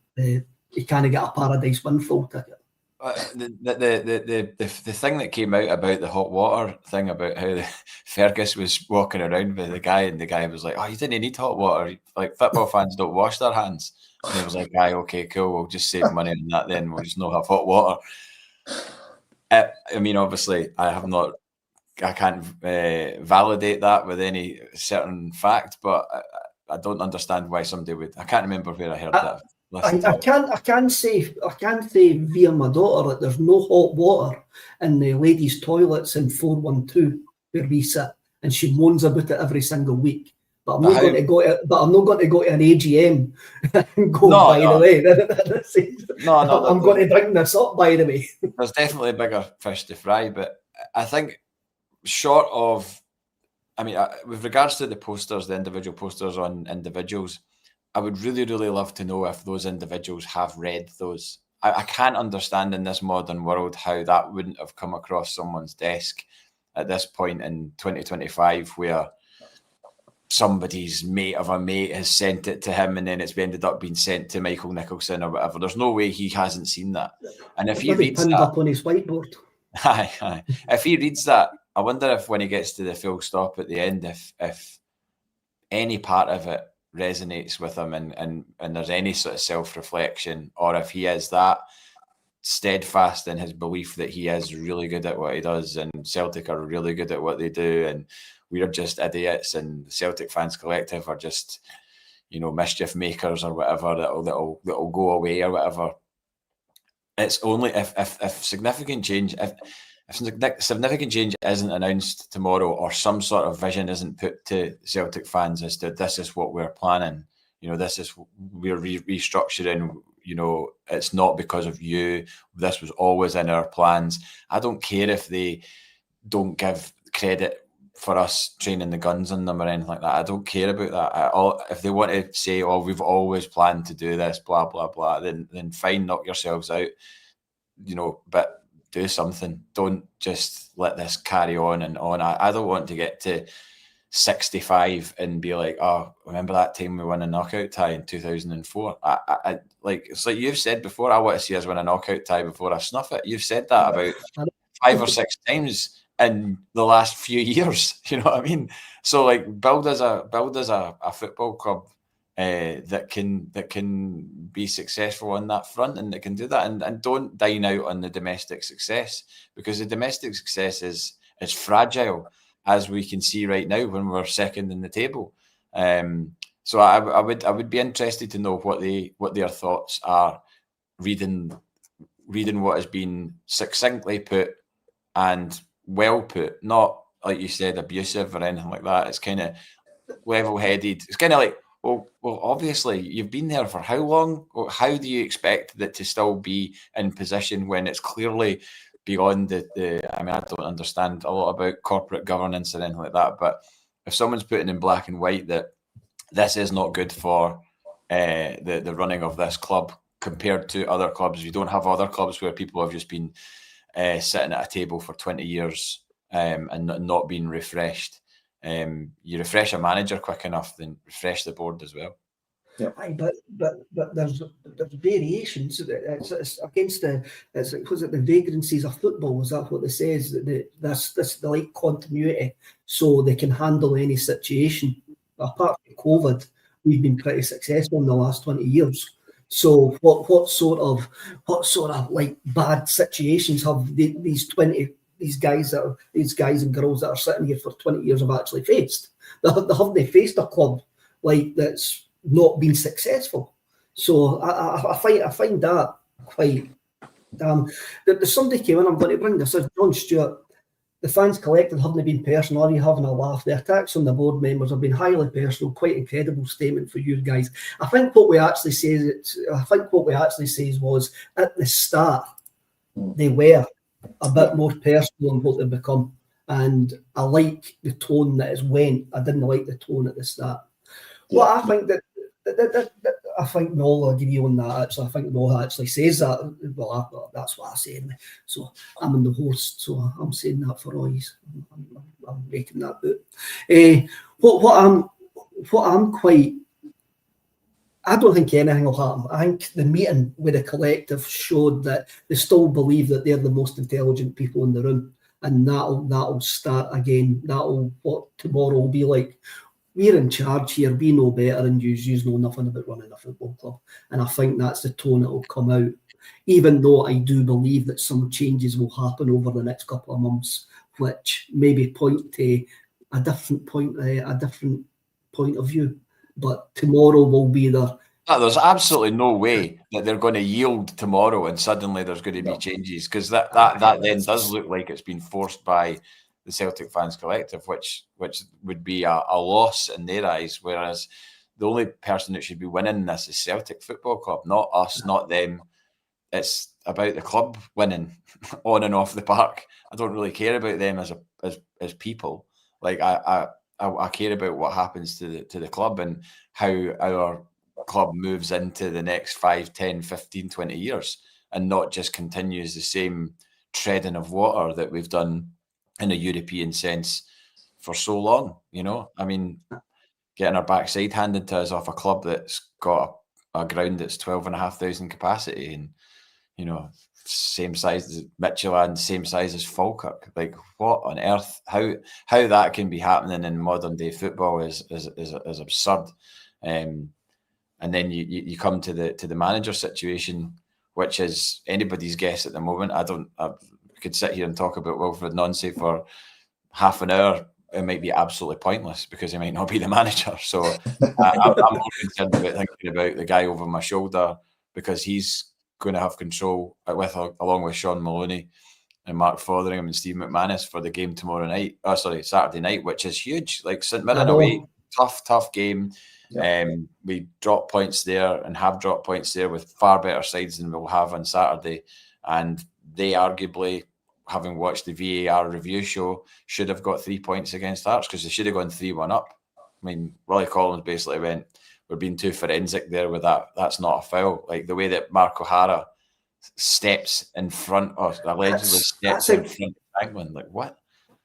can't get a Paradise Windfall ticket. The thing that came out about the hot water thing, about how Fergus was walking around with the guy, and the guy was like, "Oh, you didn't need hot water. Like, football fans don't wash their hands." And he was like, aye, okay, cool, we'll just save money on that then, we'll just not have hot water. I mean, obviously, I can't validate that with any certain fact, but I don't understand why somebody would. I can't remember where I heard that. I can say via my daughter that there's no hot water in the ladies' toilets in 412 where we sit, and she moans about it every single week. But I'm not going to go to an AGM and go. The way, I'm going to bring this up. By the way, there's definitely bigger fish to fry, but I think short of, I mean, with regards to the posters, the individual posters on individuals, I would really, really love to know if those individuals have read those. I can't understand in this modern world how that wouldn't have come across someone's desk at this point in 2025, where somebody's mate of a mate has sent it to him and then it's ended up being sent to Michael Nicholson or whatever. There's no way he hasn't seen that. And if he reads that up on his whiteboard, if he reads that, I wonder if when he gets to the full stop at the end, if any part of it resonates with him and there's any sort of self-reflection, or if he is that steadfast in his belief that he is really good at what he does and Celtic are really good at what they do and we're just idiots and Celtic Fans Collective are just, mischief makers or whatever that'll go away or whatever. It's only if significant change, if significant change isn't announced tomorrow, or some sort of vision isn't put to Celtic fans as to this is what we're planning, this is we're restructuring, it's not because of you, this was always in our plans. I don't care if they don't give credit for us training the guns on them or anything like that. I don't care about that at all. If they want to say, oh, we've always planned to do this, blah, blah, blah, then fine, knock yourselves out, but do something. Don't just let this carry on and on. I don't want to get to 65 and be like, oh, remember that time we won a knockout tie in 2004? I like, it's like you've said before, I want to see us win a knockout tie before I snuff it. You've said that about 5 or 6 times in the last few years, you know what I mean? So like build as a football club that can be successful on that front and that can do that, and don't dine out on the domestic success, because the domestic success is fragile, as we can see right now when we're second in the table. So I would be interested to know what their thoughts are, reading what has been succinctly put and well put, not like you said abusive or anything like that. It's kind of level-headed. It's kind of like, well, obviously you've been there for how long? How do you expect that to still be in position when it's clearly beyond the I mean, I don't understand a lot about corporate governance or anything like that, but if someone's putting in black and white that this is not good for the running of this club compared to other clubs, you don't have other clubs where people have just been sitting at a table for 20 years and not being refreshed. You refresh a manager quick enough, then refresh the board as well. Yeah, but there's variations. It's against was it the vagrancies of football? Is that what it says? This the like continuity, so they can handle any situation. Apart from COVID, we've been pretty successful in the last 20 years. So what sort of like bad situations have these guys and girls that are sitting here for 20 years have actually faced? They haven't faced a club like that's not been successful. So I find that quite there's somebody came in, I'm going to bring this as John Stewart. The Fans Collective haven't been personal, are you having a laugh? The attacks on the board members have been highly personal, quite incredible statement for you guys. I think what we actually says was at the start they were a bit more personal in what they've become. And I like the tone that has went. I didn't like the tone at the start. Well, I think that I think Noel will give you on that. Actually, I think Noel actually says that. Well, that's what I say anyway. So I'm in the host, so I'm saying that for all you. I'm making that boot. What I'm quite. I don't think anything will happen. I think the meeting with the collective showed that they still believe that they're the most intelligent people in the room, and that'll start again. That'll what tomorrow will be like. we're in charge here, we know better, and you know nothing about running a football club. And I think that's the tone that will come out, even though I do believe that some changes will happen over the next couple of months, which maybe point to a different point of view. But tomorrow will be there. There's absolutely no way that they're going to yield tomorrow and suddenly there's going to be changes, because that then does look like it's been forced by the Celtic Fans Collective, which would be a loss in their eyes, whereas the only person that should be winning this is Celtic Football Club, not us, not them. It's about the club winning on and off the park. I don't really care about them as people. Like I care about what happens to the club and how our club moves into the next 5, 10, 15, 20 years, and not just continues the same treading of water that we've done in a European sense for so long. You know, I mean, getting our backside handed to us off a club that's got a ground that's 12,500 capacity, and you know, same size as Midtjylland, same size as Falkirk. Like, what on earth? How that can be happening in modern day football is absurd. And then you come to the manager situation, which is anybody's guess at the moment. I could sit here and talk about Wilfred Nonce for half an hour. It might be absolutely pointless because he might not be the manager. So I'm more concerned about thinking about the guy over my shoulder, because he's going to have control along with Sean Maloney and Mark Fotheringham and Steve McManus for the game Saturday night, which is huge. Like St Mirren away, tough game. Yeah. We drop points there and have dropped points there with far better sides than we'll have on Saturday. And they arguably, having watched the VAR review show, should have got 3 points against Hearts, because they should have gone 3-1 up. I mean, Willie Collins basically went, we're being too forensic there with that. That's not a foul. Like the way that Mark O'Hara steps in front, or allegedly steps in front of Franklin. Like, what?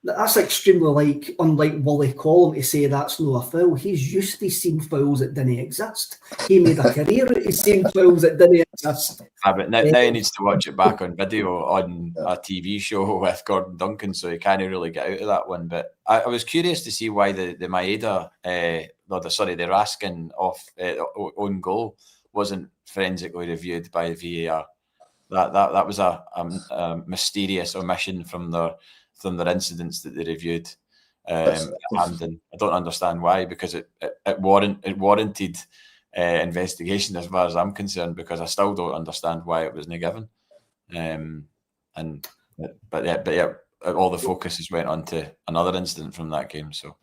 That's extremely unlike Willie Collins to say that's no a foul. He's used to seeing fouls that didn't exist. He made a career of seeing fouls that didn't exist. But now he needs to watch it back on video on a TV show with Gordon Duncan, so he can't really get out of that one. But I was curious to see why the Maeda, the Raskin off own goal wasn't forensically reviewed by VAR. That was a mysterious omission from their incidents that they reviewed. And I don't understand why, because it warranted investigation as far as I'm concerned, because I still don't understand why it wasn't given. But all the focus has went on to another incident from that game. So,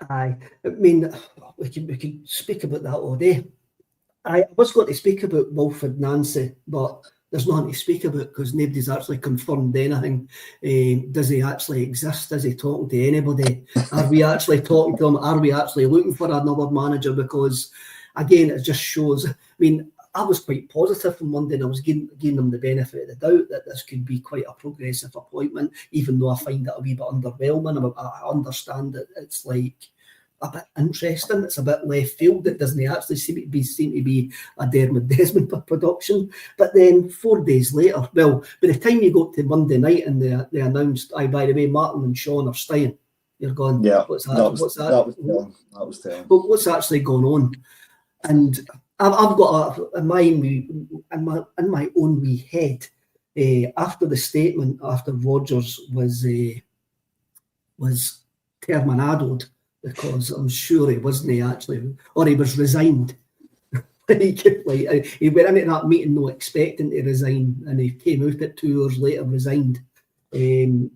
I mean, we can speak about that all day. I was going to speak about Wilfred Nancy, but there's nothing to speak about because nobody's actually confirmed anything. Does he actually exist? Is he talking to anybody? Are we actually talking to him? Are we actually looking for another manager? Because, again, it just shows. I mean, I was quite positive on Monday, and I was giving them the benefit of the doubt that this could be quite a progressive appointment, even though I find it a wee bit underwhelming. I understand that it's like a bit interesting. It's a bit left field. It doesn't actually seem to be a Dermot Desmond production. But then 4 days later, well, by the time you got to Monday night and they announced, by the way, Martin and Sean are staying, you're going, what's that? That was telling. But what's actually going on? And I've got in my own wee head, after the statement, after Rodgers was terminadoed, because I'm sure he wasn't actually, or he was resigned. He went into that meeting not expecting to resign, and he came out at 2 hours later, resigned. I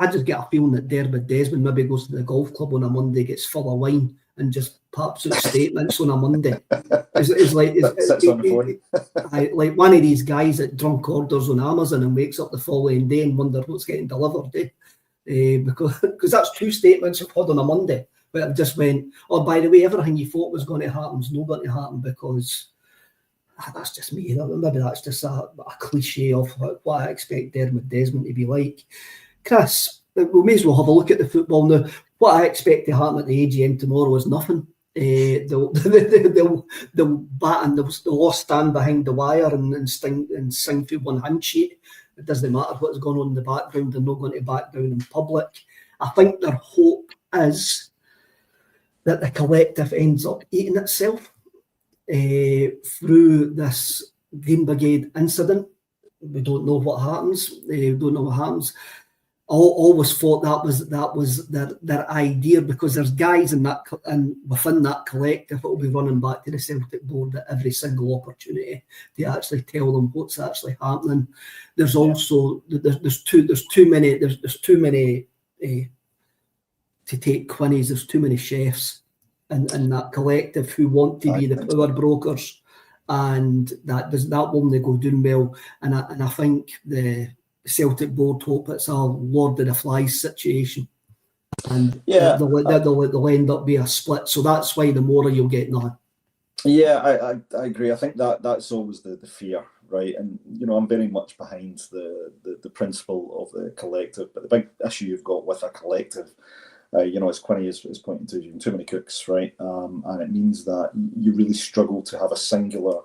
just get a feeling that Dermot Desmond maybe goes to the golf club on a Monday, gets full of wine, and just pops out statements on a Monday. It's like one of these guys that drunk orders on Amazon and wakes up the following day and wonders what's getting delivered. Because that's 2 statements I've had on a Monday where it just went, oh, by the way, everything you thought was going to happen is not going to happen, because that's just me. Maybe that's just a cliche of what I expect Dermot Desmond to be like. Chris, we may as well have a look at the football now. What I expect to happen at the AGM tomorrow is nothing. They'll bat and they'll all stand behind the wire and sing through one handsheet. It doesn't matter what's going on in the background. They're not going to back down in public. I think their hope is that the collective ends up eating itself through this Green Brigade incident. We don't know what happens. I always thought that was their idea, because there's guys in that and within that collective that will be running back to the Celtic board at every single opportunity to actually tell them what's actually happening. There's also there's too many to take Quinnies. There's too many chefs in that collective who want to be the power brokers, and that will only go down well. And I think the Celtic board hope it's a Lord of the Flies situation, and they'll end up being a split. So that's why the more you'll get now. Yeah, I agree. I think that's always the fear, right? And I'm very much behind the principle of the collective, but the big issue you've got with a collective, as Quinny is pointing to, you've too many cooks, right? And it means that you really struggle to have a singular,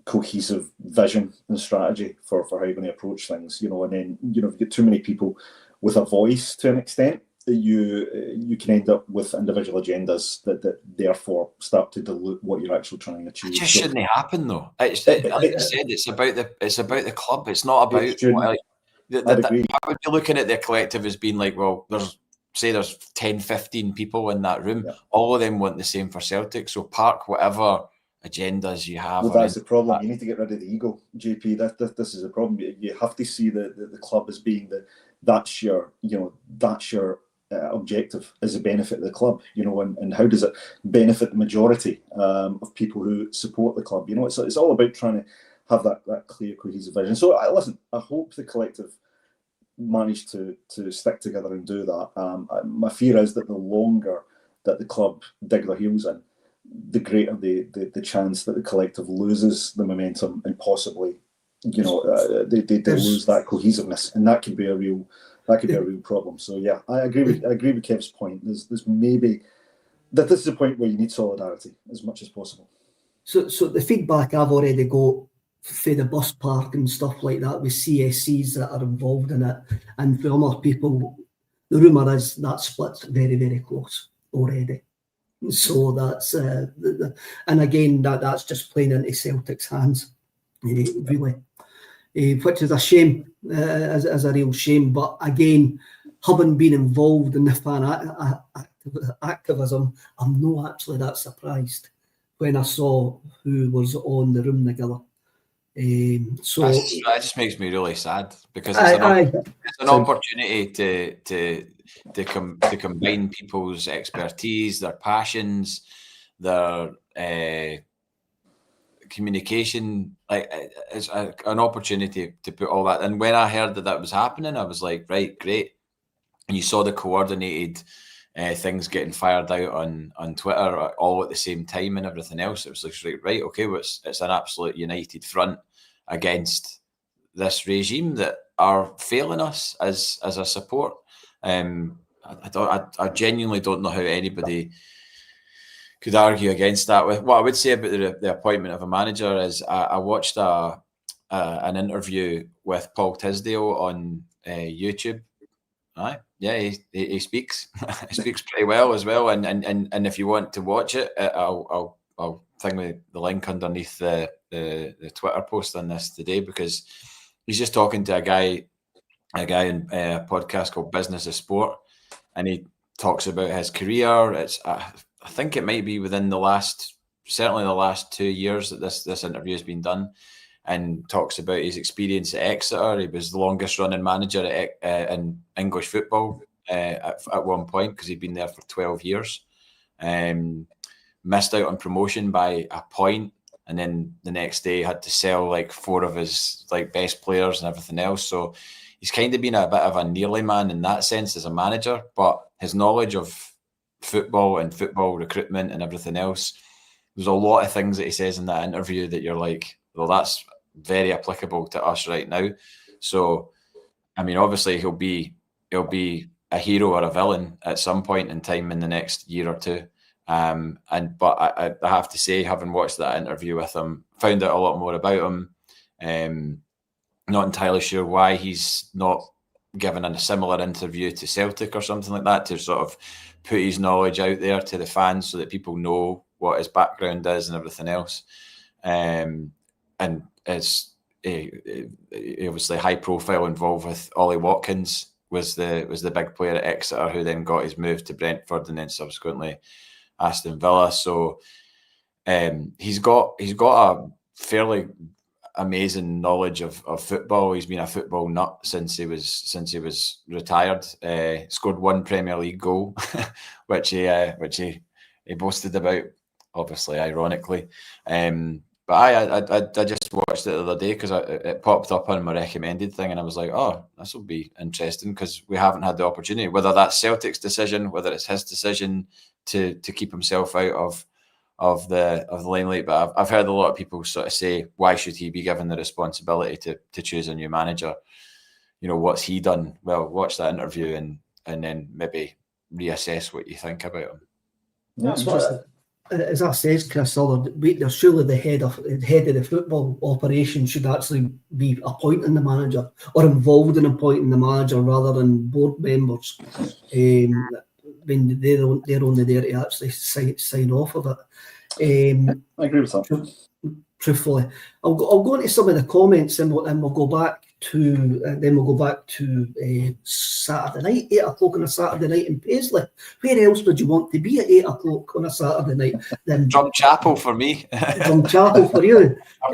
cohesive vision and strategy for how you're going to approach things, and then if you get too many people with a voice to an extent, you can end up with individual agendas that therefore start to dilute what you're actually trying to achieve. It just shouldn't happen, though. Like I said, it's about the club. It's not about I would be looking at the collective as being like, well, there's 10, 15 people in that room. Yeah. All of them want the same for Celtic. So park whatever agendas you have. Well, that's the problem. You need to get rid of the ego, JP. This is a problem. You have to see the club as being that's your objective as a benefit of the club, and how does it benefit the majority of people who support the club? It's all about trying to have that clear, cohesive vision. So I hope the collective manage to stick together and do that. My fear is that the longer that the club dig their heels in, the greater the chance that the collective loses the momentum and possibly, they lose that cohesiveness, and that could be a real problem. So yeah, I agree with Kev's point. There's maybe that this is a point where you need solidarity as much as possible. So the feedback I've already got for the bus park and stuff like that with CSCs that are involved in it, and for other people, the rumour is that split's very, very close already. So that's and again that's just playing into Celtic's hands, really, which is a shame, as a real shame. But again, having been involved in the fan activism, I'm not actually that surprised when I saw who was on the room together. So that just makes me really sad, because it's an opportunity to combine people's expertise, their passions, their communication. Like, it's an opportunity to put all that. And when I heard that was happening, I was like, right, great. And you saw the coordinated things getting fired out on Twitter all at the same time and everything else. It was like, right, okay, well, it's an absolute united front against this regime that are failing us as a support. I genuinely don't know how anybody could argue against that. With what I would say about the appointment of a manager is, I watched an interview with Paul Tisdale on YouTube. Yeah, he speaks. He speaks pretty well as well. And if you want to watch it, I'll thing the link underneath the Twitter post on this today, because he's just talking to a guy in a podcast called Business of Sport, and he talks about his career. I think it might be within certainly the last 2 years that this interview has been done, and talks about his experience at Exeter. He was the longest running manager in English football at one point, because he'd been there for 12 years. Missed out on promotion by a point, and then the next day had to sell like 4 of his best players and everything else. So he's kind of been a bit of a nearly man in that sense as a manager, but his knowledge of football and football recruitment and everything else, there's a lot of things that he says in that interview that you're like, well, that's very applicable to us right now. So, I mean, obviously he'll be a hero or a villain at some point in time in the next year or two. But I have to say, having watched that interview with him, found out a lot more about him. Not entirely sure why he's not given a similar interview to Celtic or something like that, to sort of put his knowledge out there to the fans so that people know what his background is and everything else. And it's obviously high profile involved with Ollie Watkins was the big player at Exeter, who then got his move to Brentford and then subsequently Aston Villa. So he's got a fairly amazing knowledge of football. He's been a football nut since he was retired. Scored one Premier League goal, which he boasted about, obviously ironically. But I just watched it the other day because it popped up on my recommended thing, and I was like, oh, this will be interesting because we haven't had the opportunity. Whether that's Celtic's decision, whether it's his decision to keep himself out of the limelight, but I've heard a lot of people sort of say, why should he be given the responsibility to choose a new manager? You know, what's he done? Well, watch that interview and then maybe reassess what you think about him. That's what, as I said, Chris, surely the head of the football operation should actually be appointing the manager or involved in appointing the manager rather than board members. When they're only there to actually sign off of it. I agree with that. Truthfully, I'll go into some of the comments and we'll go back to Saturday night, 8 o'clock on a Saturday night in Paisley. Where else would you want to be at 8 o'clock on a Saturday night than Drumchapel for me? Drumchapel for you. I've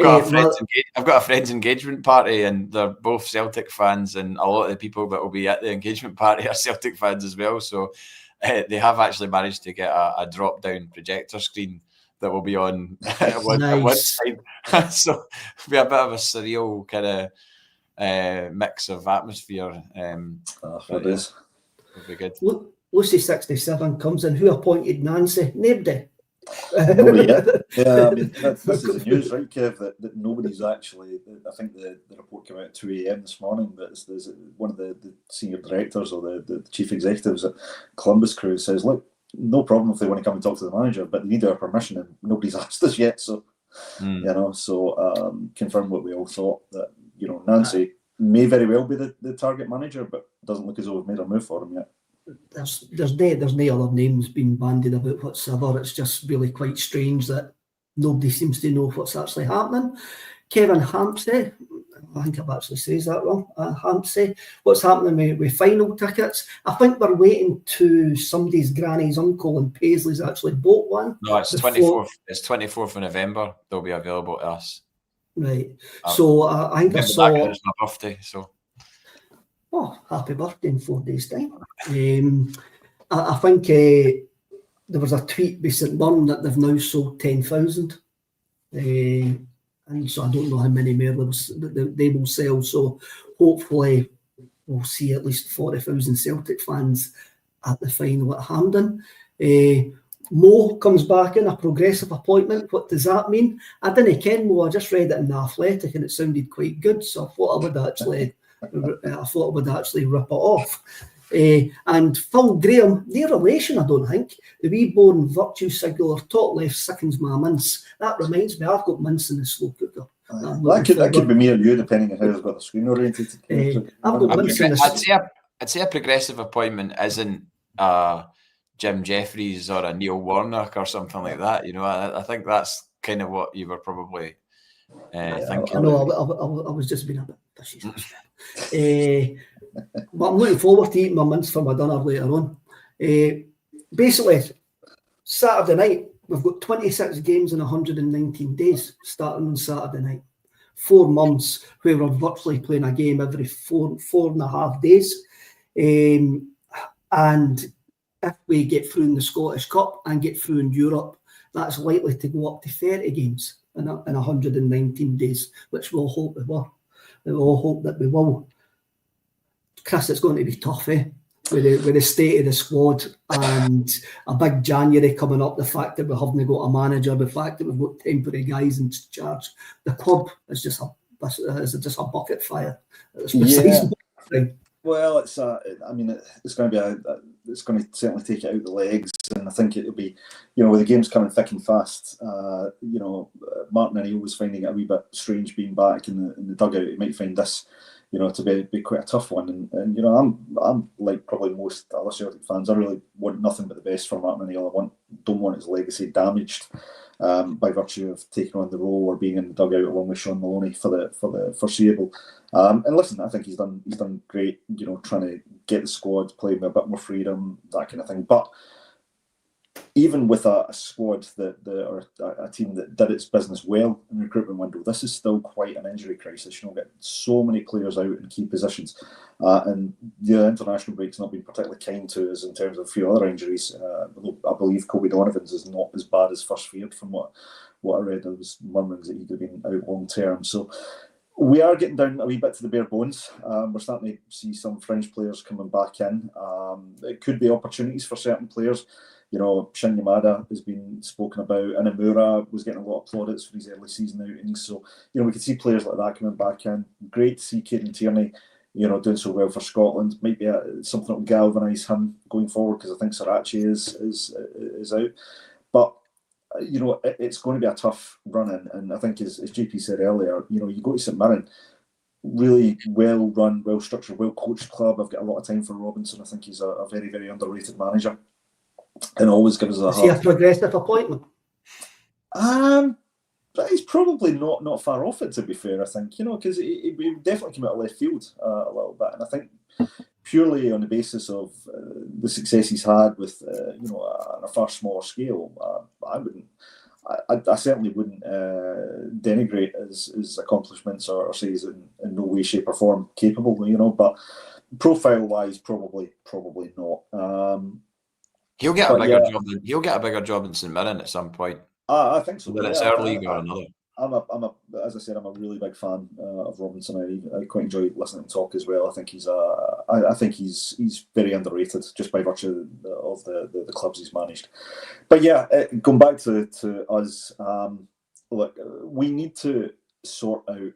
got a friends engagement party, and they're both Celtic fans, and a lot of the people that will be at the engagement party are Celtic fans as well. So they have actually managed to get a drop-down projector screen that will be on one side. So it'll be a bit of a surreal kind of mix of atmosphere. It is. It'll be good. Lucy 67 comes in. Who appointed Nancy? Nobody. Yeah. I mean, this is the news, right, Kev? That nobody's actually. I think the report came out at 2 a.m. this morning. But there's one of the senior directors or the chief executives at Columbus Crew says, "Look, no problem if they want to come and talk to the manager, but they need our permission, and nobody's asked us yet." So, confirm what we all thought, that Nancy may very well be the target manager, but doesn't look as though we've made a move for him yet. There's no other names being bandied about whatsoever. It's just really quite strange that nobody seems to know what's actually happening. Kevin Hampsey, I think I've actually says that wrong. Hampsey, what's happening with final tickets? I think we're waiting to somebody's granny's uncle in Paisley's actually bought one. No, it's 24th. It's 24th of November. They'll be available to us. Right. So I think I saw. It's my birthday, so. Oh, happy birthday in 4 days' time. I think there was a tweet by St Mirren that they've now sold 10,000. And so I don't know how many more they will sell. So hopefully we'll see at least 40,000 Celtic fans at the final at Hampden. Mo comes back in, a progressive appointment. What does that mean? I didn't ken Mo. I just read it in The Athletic and it sounded quite good. So I thought I would actually rip it off. And Phil Graham, their relation, I don't think. The wee born virtue signaller, top left, sickens my mince. That reminds me, I've got mince in the slow cooker. That could be me or you, depending on how I've got the screen oriented. I've got mince in the I'd say a progressive appointment isn't Jim Jeffries or a Neil Warnock or something like that. I think that's kind of what you were probably thinking. I know, I was just being a bit fishy. But I'm looking forward to eating my mince for my dinner later on. Basically, Saturday night, we've got 26 games in 119 days, starting on Saturday night. 4 months where we're virtually playing a game every four and a half days. And if we get through in the Scottish Cup and get through in Europe, that's likely to go up to 30 games in 119 days, which we'll hope we will. We all hope that we will. Chris, it's going to be tough, with the state of the squad and a big January coming up, the fact that we haven't got a manager, the fact that we've got temporary guys in charge. The club is just a bucket fire at this precise moment. Well, it's going to certainly take it out the legs, and I think it'll be, with the games coming thick and fast. Martin O'Neill was finding it a wee bit strange being back in the dugout. He might find this to be quite a tough one. And I'm like probably most other Celtic fans. I really want nothing but the best for Martin O'Neill. Don't want his legacy damaged by virtue of taking on the role or being in the dugout along with Sean Maloney for the foreseeable. And listen, I think he's done great. Trying to get the squad playing with a bit more freedom, that kind of thing. But even with a squad or a team that did its business well in the recruitment window, this is still quite an injury crisis. Get so many players out in key positions, and the international break's not been particularly kind to us in terms of a few other injuries. I believe Kobe Donovan's is not as bad as first feared from what I read. There was murmurings that he'd have been out long term. So we are getting down a wee bit to the bare bones. We're starting to see some French players coming back in. It could be opportunities for certain players. Shin Yamada has been spoken about. Inamura was getting a lot of plaudits for his early season outings. So, we could see players like that coming back in. Great to see Kieran Tierney, doing so well for Scotland. Might be something that will galvanise him going forward, because I think Sarachi is out. But, it's going to be a tough run-in. And I think, as JP said earlier, you go to St Mirren, really well-run, well-structured, well-coached club. I've got a lot of time for Robinson. I think he's a very, very underrated manager. And always gives us a Is he a progressive appointment? But he's probably not far off it, to be fair, I think, because he definitely came out of left field a little bit. And I think purely on the basis of the success he's had with, on a far smaller scale, I certainly wouldn't denigrate his accomplishments or say he's in no way, shape or form capable, but profile-wise, probably not. He'll get a bigger job. He'll get a bigger job in St Mirren at some point. I think so. Whether it's our league or another. As I said, I'm a really big fan of Robinson. I quite enjoy listening to talk as well. I think he's very underrated just by virtue of the clubs he's managed. But going back to us, look, we need to sort out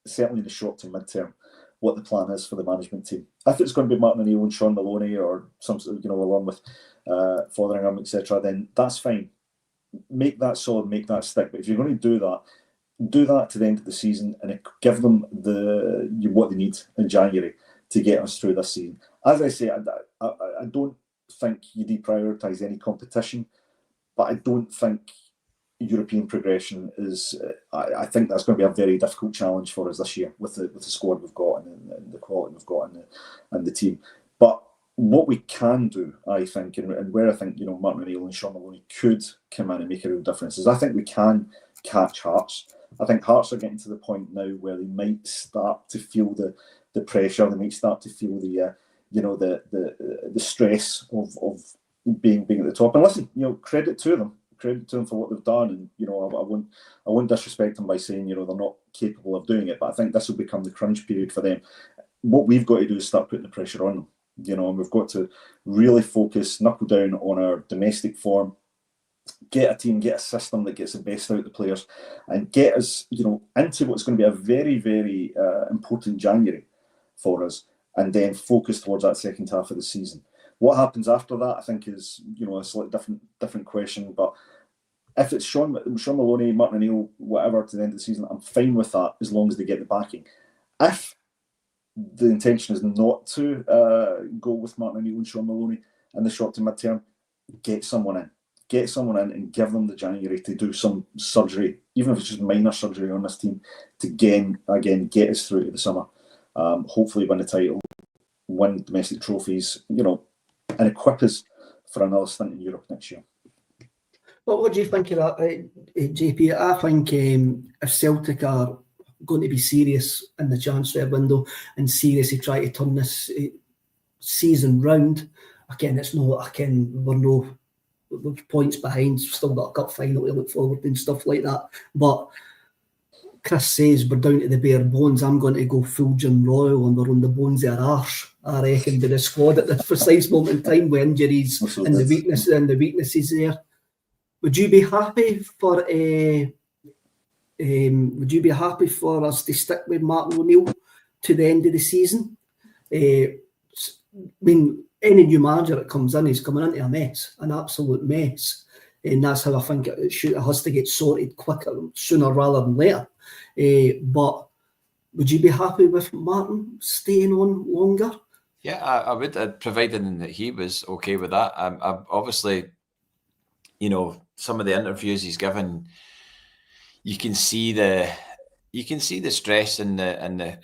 certainly in the short to mid-term what the plan is for the management team. If it's going to be Martin O'Neill and Sean Maloney or some, along with Fotheringham, etc., then that's fine. Make that solid, make that stick. But if you're going to do that to the end of the season and give them what they need in January to get us through this season. As I say, I don't think you deprioritise any competition, but I don't think European progression is. I think that's going to be a very difficult challenge for us this year with the squad we've got and the quality we've got and the team. But what we can do, I think, and where I think Martin O'Neill and Sean Maloney could come in and make a real difference is I think we can catch Hearts. I think Hearts are getting to the point now where they might start to feel the pressure. They might start to feel the stress of being at the top. And listen, credit to them for what they've done. And I won't disrespect them by saying they're not capable of doing it. But I think this will become the crunch period for them. What we've got to do is start putting the pressure on them. And we've got to really focus, knuckle down on our domestic form, get a team, get a system that gets the best out of the players, and get us, into what's going to be a very, very important January for us, and then focus towards that second half of the season. What happens after that, I think, is a slightly different question. But if it's Sean Maloney, Martin O'Neill, whatever, to the end of the season, I'm fine with that as long as they get the backing. If the intention is not to go with Martin O'Neill and Sean Maloney in the short to mid-term, get someone in and give them the January to do some surgery, even if it's just minor surgery on this team, to again get us through to the summer. Hopefully win the title, win domestic trophies, and equip us for another stint in Europe next year. Well, what do you think of that, JP? I think if Celtic are going to be serious in the transfer window and seriously try to turn this season round, again, we're points behind, we've still got a cup final to look forward to and stuff like that. But Chris says we're down to the bare bones. I'm going to go full Jim Royal and we're on the bones of our arse, I reckon, with the squad at this precise moment in time with injuries and the weaknesses there. Would you be happy for us to stick with Martin O'Neill to the end of the season? I mean, any new manager that comes in is coming into a mess, an absolute mess. And that's how I think it has to get sorted quicker, sooner rather than later. But would you be happy with Martin staying on longer? Yeah, I would, provided that he was okay with that. I'm obviously, you know, some of the interviews he's given, you can see the stress and the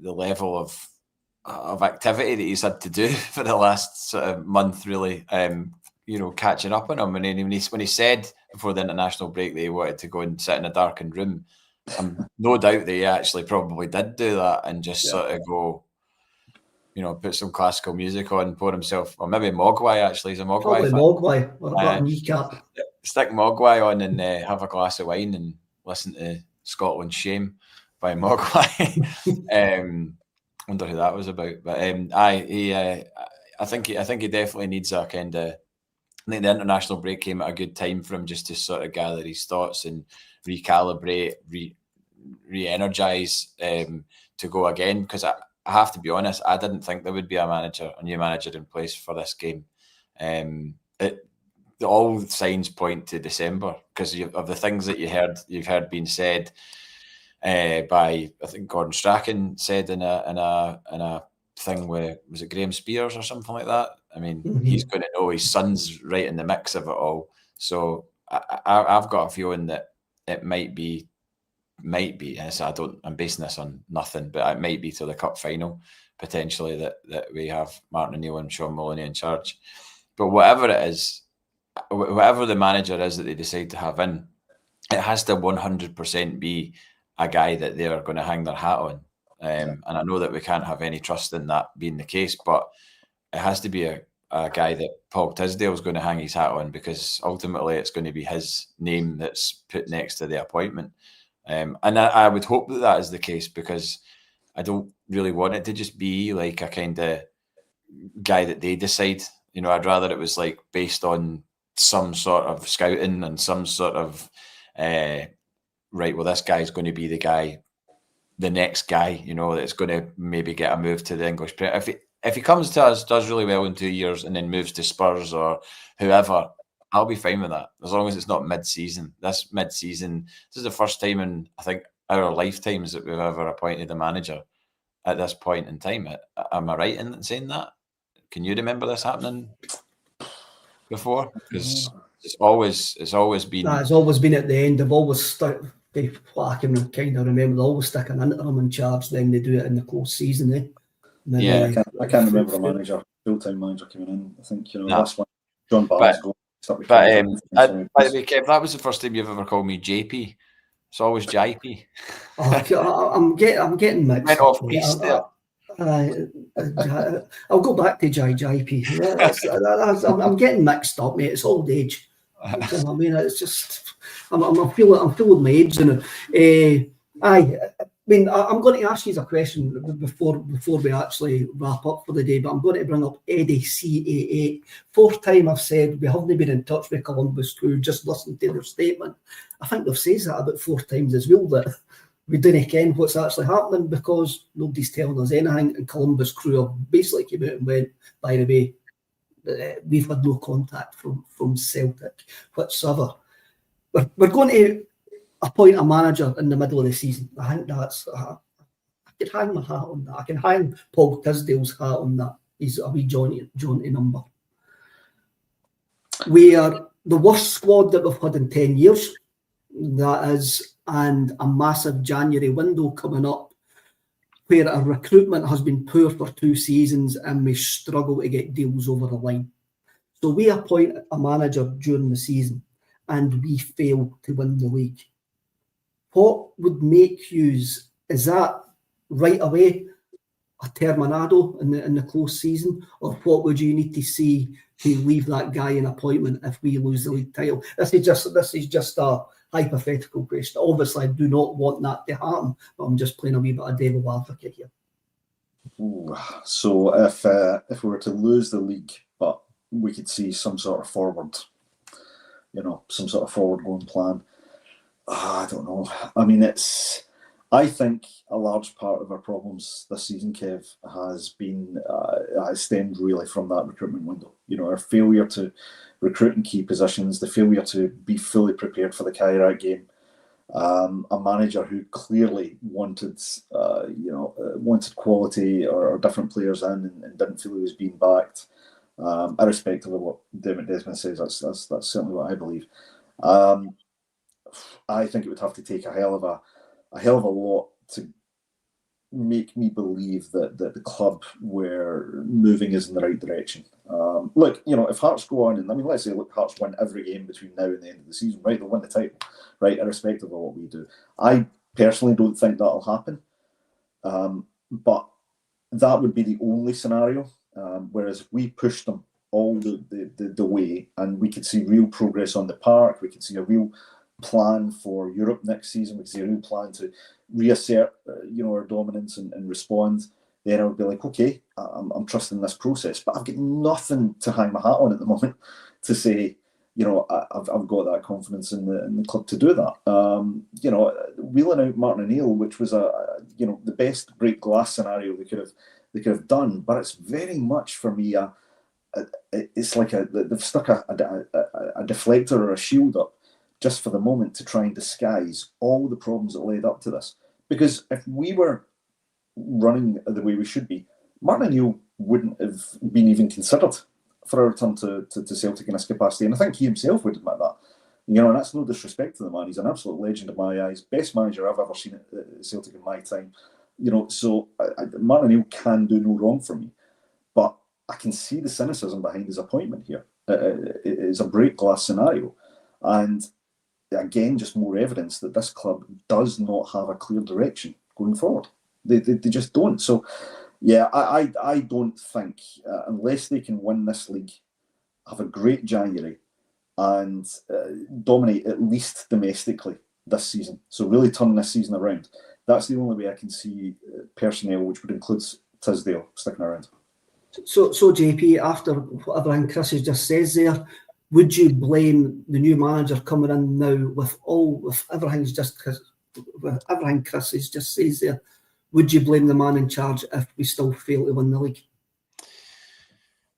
level of activity that he's had to do for the last sort of month, really. You know, catching up on him, and when he said before the international break that he wanted to go and sit in a darkened room, no doubt that he actually probably did do that and just sort of go, you know, put some classical music on, pour himself, or maybe Mogwai, actually. He's a Mogwai Probably fan. Mogwai, or a kneecap. Stick Mogwai on and have a glass of wine and listen to Scotland's Shame by Mogwai. Wonder who that was about. But I think he definitely needs a kind of, I think the international break came at a good time for him just to sort of gather his thoughts and recalibrate, re-energize to go again. Because I have to be honest, I didn't think there would be a new manager in place for this game. All signs point to December because of the things that you've heard being said by, I think Gordon Strachan said in a thing where, was it Graham Spears or something like that? I mean, he's going to know his son's right in the mix of it all. So I've got a feeling that it might be. I'm basing this on nothing, but it might be to the cup final potentially that we have Martin O'Neill and Sean Maloney in charge. But whatever it is, whatever the manager is that they decide to have in, it has to 100% be a guy that they are going to hang their hat on. And I know that we can't have any trust in that being the case, but it has to be a guy that Paul Tisdale is going to hang his hat on, because ultimately it's going to be his name that's put next to the appointment. And I would hope that is the case, because I don't really want it to just be like a kind of guy that they decide. You know, I'd rather it was like based on some sort of scouting and some sort of, right, well, this guy's going to be the next guy, you know, that's going to maybe get a move to the English Premier. If he comes to us, does really well in 2 years, and then moves to Spurs or whoever, I'll be fine with that, as long as it's not mid-season. This is the first time in, I think, our lifetimes that we've ever appointed a manager at this point in time. Am I right in saying that? Can you remember this happening before? Because it's always been. It's always been at the end. They've always stuck. I can kind of remember. They always stick an interim in charge. Then they do it in the close season. I can't remember a full-time manager coming in. I think last one, John Barnes. By the way, Kev, that was the first time you've ever called me JP. It's always JP. I'm getting mixed. Went off base there. I'll go back to JP. I'm getting mixed up, mate. It's old age. You know what I mean? It's just I'm feeling my age in it. I'm going to ask you a question before we actually wrap up for the day, but I'm going to bring up Eddie CAA. Fourth time I've said we haven't been in touch with Columbus Crew, just listen to their statement. I think they've said that about 4 times as well, that we didn't ken what's actually happening because nobody's telling us anything, and Columbus Crew have basically came out and went, by the way, we've had no contact from Celtic whatsoever. We're going to appoint a manager in the middle of the season. I think that's I could hang my hat on that. I can hang Paul Tisdale's hat on that. He's a wee jaunty number. We are the worst squad that we've had in 10 years. That is, and a massive January window coming up where our recruitment has been poor for 2 seasons and we struggle to get deals over the line. So we appoint a manager during the season and we fail to win the league. What would make you, is that right away a terminado in the close season, or what would you need to see to leave that guy in appointment if we lose the league title? This is just a hypothetical question. Obviously, I do not want that to happen, but I'm just playing a wee bit of devil advocate here. Ooh, so if we were to lose the league, but we could see some sort of forward going plan. I don't know. I mean, I think a large part of our problems this season, Kev, has stemmed really from that recruitment window. Our failure to recruit in key positions, the failure to be fully prepared for the Kairat game, a manager who clearly wanted, wanted quality or different players in, and didn't feel he was being backed. Irrespective of what David Desmond says, that's certainly what I believe. I think it would have to take a hell of a lot to make me believe that the club were moving us in the right direction. Look, if Hearts go on, and let's say, Hearts win every game between now and the end of the season, right? They'll win the title, right? Irrespective of what we do. I personally don't think that'll happen, but that would be the only scenario. Whereas if we push them all the way, and we could see real progress on the park, we could see a real plan for Europe next season, we could see a real plan to reassert our dominance and respond, then I would be like, okay, I'm trusting this process. But I've got nothing to hang my hat on at the moment to say, I've got that confidence in the club to do that. Wheeling out Martin O'Neill, which was the best break glass scenario they could have done, but it's very much for me it's like they've stuck a deflector or a shield up just for the moment to try and disguise all the problems that led up to this. Because if we were running the way we should be, Martin O'Neill wouldn't have been even considered for a return to Celtic in this capacity. And I think he himself would admit that. And that's no disrespect to the man. He's an absolute legend in my eyes. Best manager I've ever seen at Celtic in my time. So Martin O'Neill can do no wrong for me. But I can see the cynicism behind his appointment here. It's a break glass scenario. And again, just more evidence that this club does not have a clear direction going forward. They just don't. So, yeah, I don't think, unless they can win this league, have a great January, and dominate at least domestically this season, so really turn this season around, that's the only way I can see personnel, which would include Tisdale, sticking around. So JP, after whatever Chris has just says there, would you blame the new manager coming in now with everything Chris has just says there? Would you blame the man in charge if we still fail to win the league?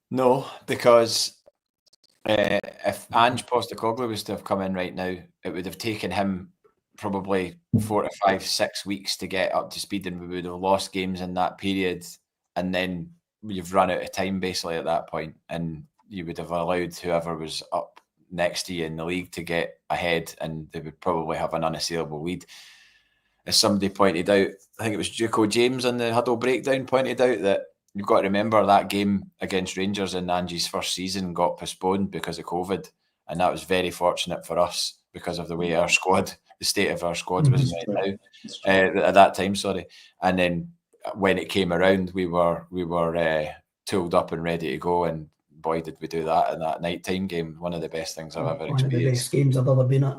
No, because if Ange Postecoglou was to have come in right now, it would have taken him probably 4 to 5, 6 weeks to get up to speed, and we would have lost games in that period, and then you've run out of time basically at that point, and you would have allowed whoever was up next to you in the league to get ahead, and they would probably have an unassailable lead. As somebody pointed out, I think it was Juco James on the Huddle Breakdown pointed out that you've got to remember that game against Rangers in Angie's first season got postponed because of COVID, and that was very fortunate for us because of the way our squad, the state of our squad was right now at that time. And then when it came around, we were tooled up and ready to go, and boy, did we do that in that nighttime game. One of the best things I've ever experienced. One of the best games I've ever been at.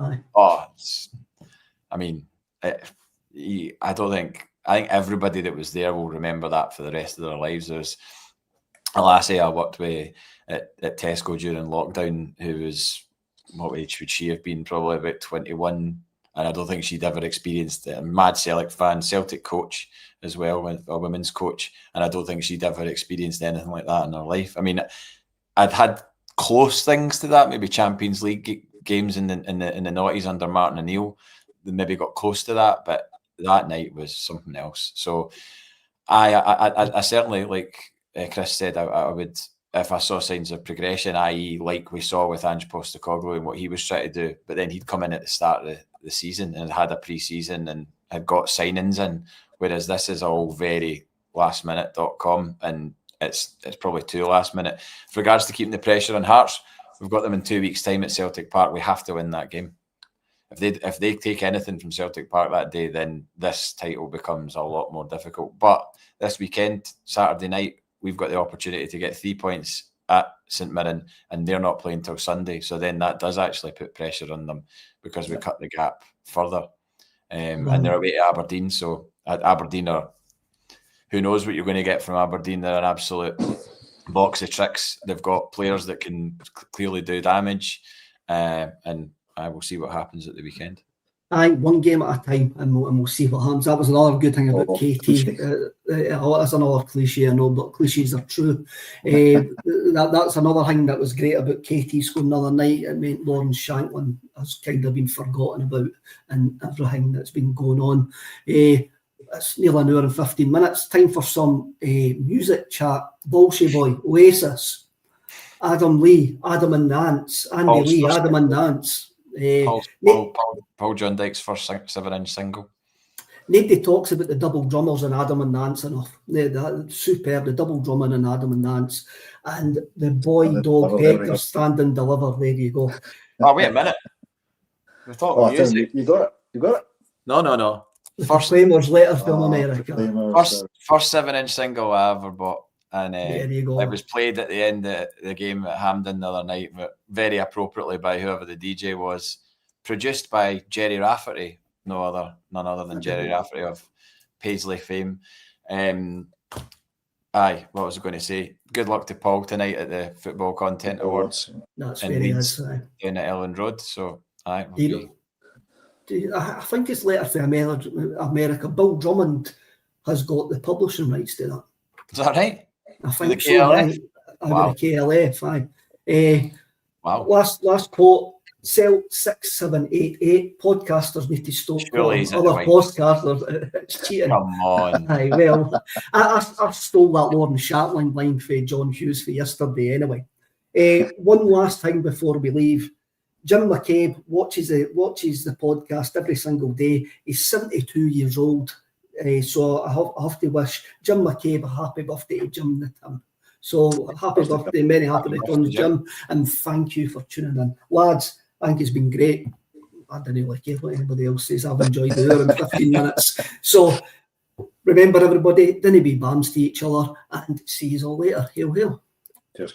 I think everybody that was there will remember that for the rest of their lives. There's a lassie I worked with at Tesco during lockdown who was, what age would she have been? Probably about 21. And I don't think she'd ever experienced it. A mad Celtic fan, Celtic coach as well, a women's coach. And I don't think she'd ever experienced anything like that in her life. I mean, I'd had close things to that, maybe Champions League games in the noughties under Martin O'Neill. They maybe got close to that, but that night was something else. So I certainly, like Chris said, I would, if I saw signs of progression, i.e. like we saw with Ange Postecoglou and what he was trying to do, but then he'd come in at the start of the season and had a pre-season and had got signings in, whereas this is all very lastminute.com, and it's probably too last minute. With regards to keeping the pressure on Hearts, we've got them in 2 weeks' time at Celtic Park. We have to win that game. If they take anything from Celtic Park that day, then this title becomes a lot more difficult. But this weekend, Saturday night, we've got the opportunity to get 3 points at St Mirren, and they're not playing till Sunday. So then that does actually put pressure on them because we cut the gap further. And they're away to Aberdeen. So at Aberdeen, who knows what you're going to get from Aberdeen? They're an absolute box of tricks. They've got players that can clearly do damage, and I will see what happens at the weekend. Aye, one game at a time, and we'll see what happens. That was another good thing about KT. That's another cliche, I know, but cliches are true. That's another thing that was great about KT scoring another night. It meant Lauren Shanklin has kind of been forgotten about and everything that's been going on. It's nearly an hour and 15 minutes. Time for some music chat. Bolshe Boy, Oasis, Adam Lee, Adam and Nance, Andy Lee, Adam and Nance. Paul John Dyke's first 7-inch single. Nobody talks about the double drummers in Adam and Nance enough. That's superb, the double drumming in Adam and Nance. And the boy dog Hector stand and deliver. There you go. Oh, wait a minute. We thought music. You got it? No. The Proclaimers letters from America. First 7-inch single I ever bought. And there you go. It was played at the end of the game at Hampden the other night, but very appropriately by whoever the DJ was. Produced by Jerry Rafferty, none other than Jerry Rafferty of Paisley fame. What was I going to say? Good luck to Paul tonight at the Football Content Awards. That's very nice. Down at Ellen Road. So, I think it's later for America. Bill Drummond has got the publishing rights to that. Is that right? I think so. Right. Wow. The KLF. Wow. Last quote. Cell 6788 podcasters need to stop calling other podcasters. It's cheating. Come on. Aye, well, I stole that Lauren Shatling line for John Hughes for yesterday anyway. One last thing before we leave. Jim McCabe watches the podcast every single day. He's 72 years old. So I have to wish Jim McCabe a happy birthday to Jim the Tim. So happy birthday, many happy returns, Jim, and thank you for tuning in. Lads, I think it's been great. I don't really care what anybody else says. I've enjoyed the hour and 15 minutes. So remember, everybody, don't be bams to each other, and see you all later. Hail, hail. Cheers,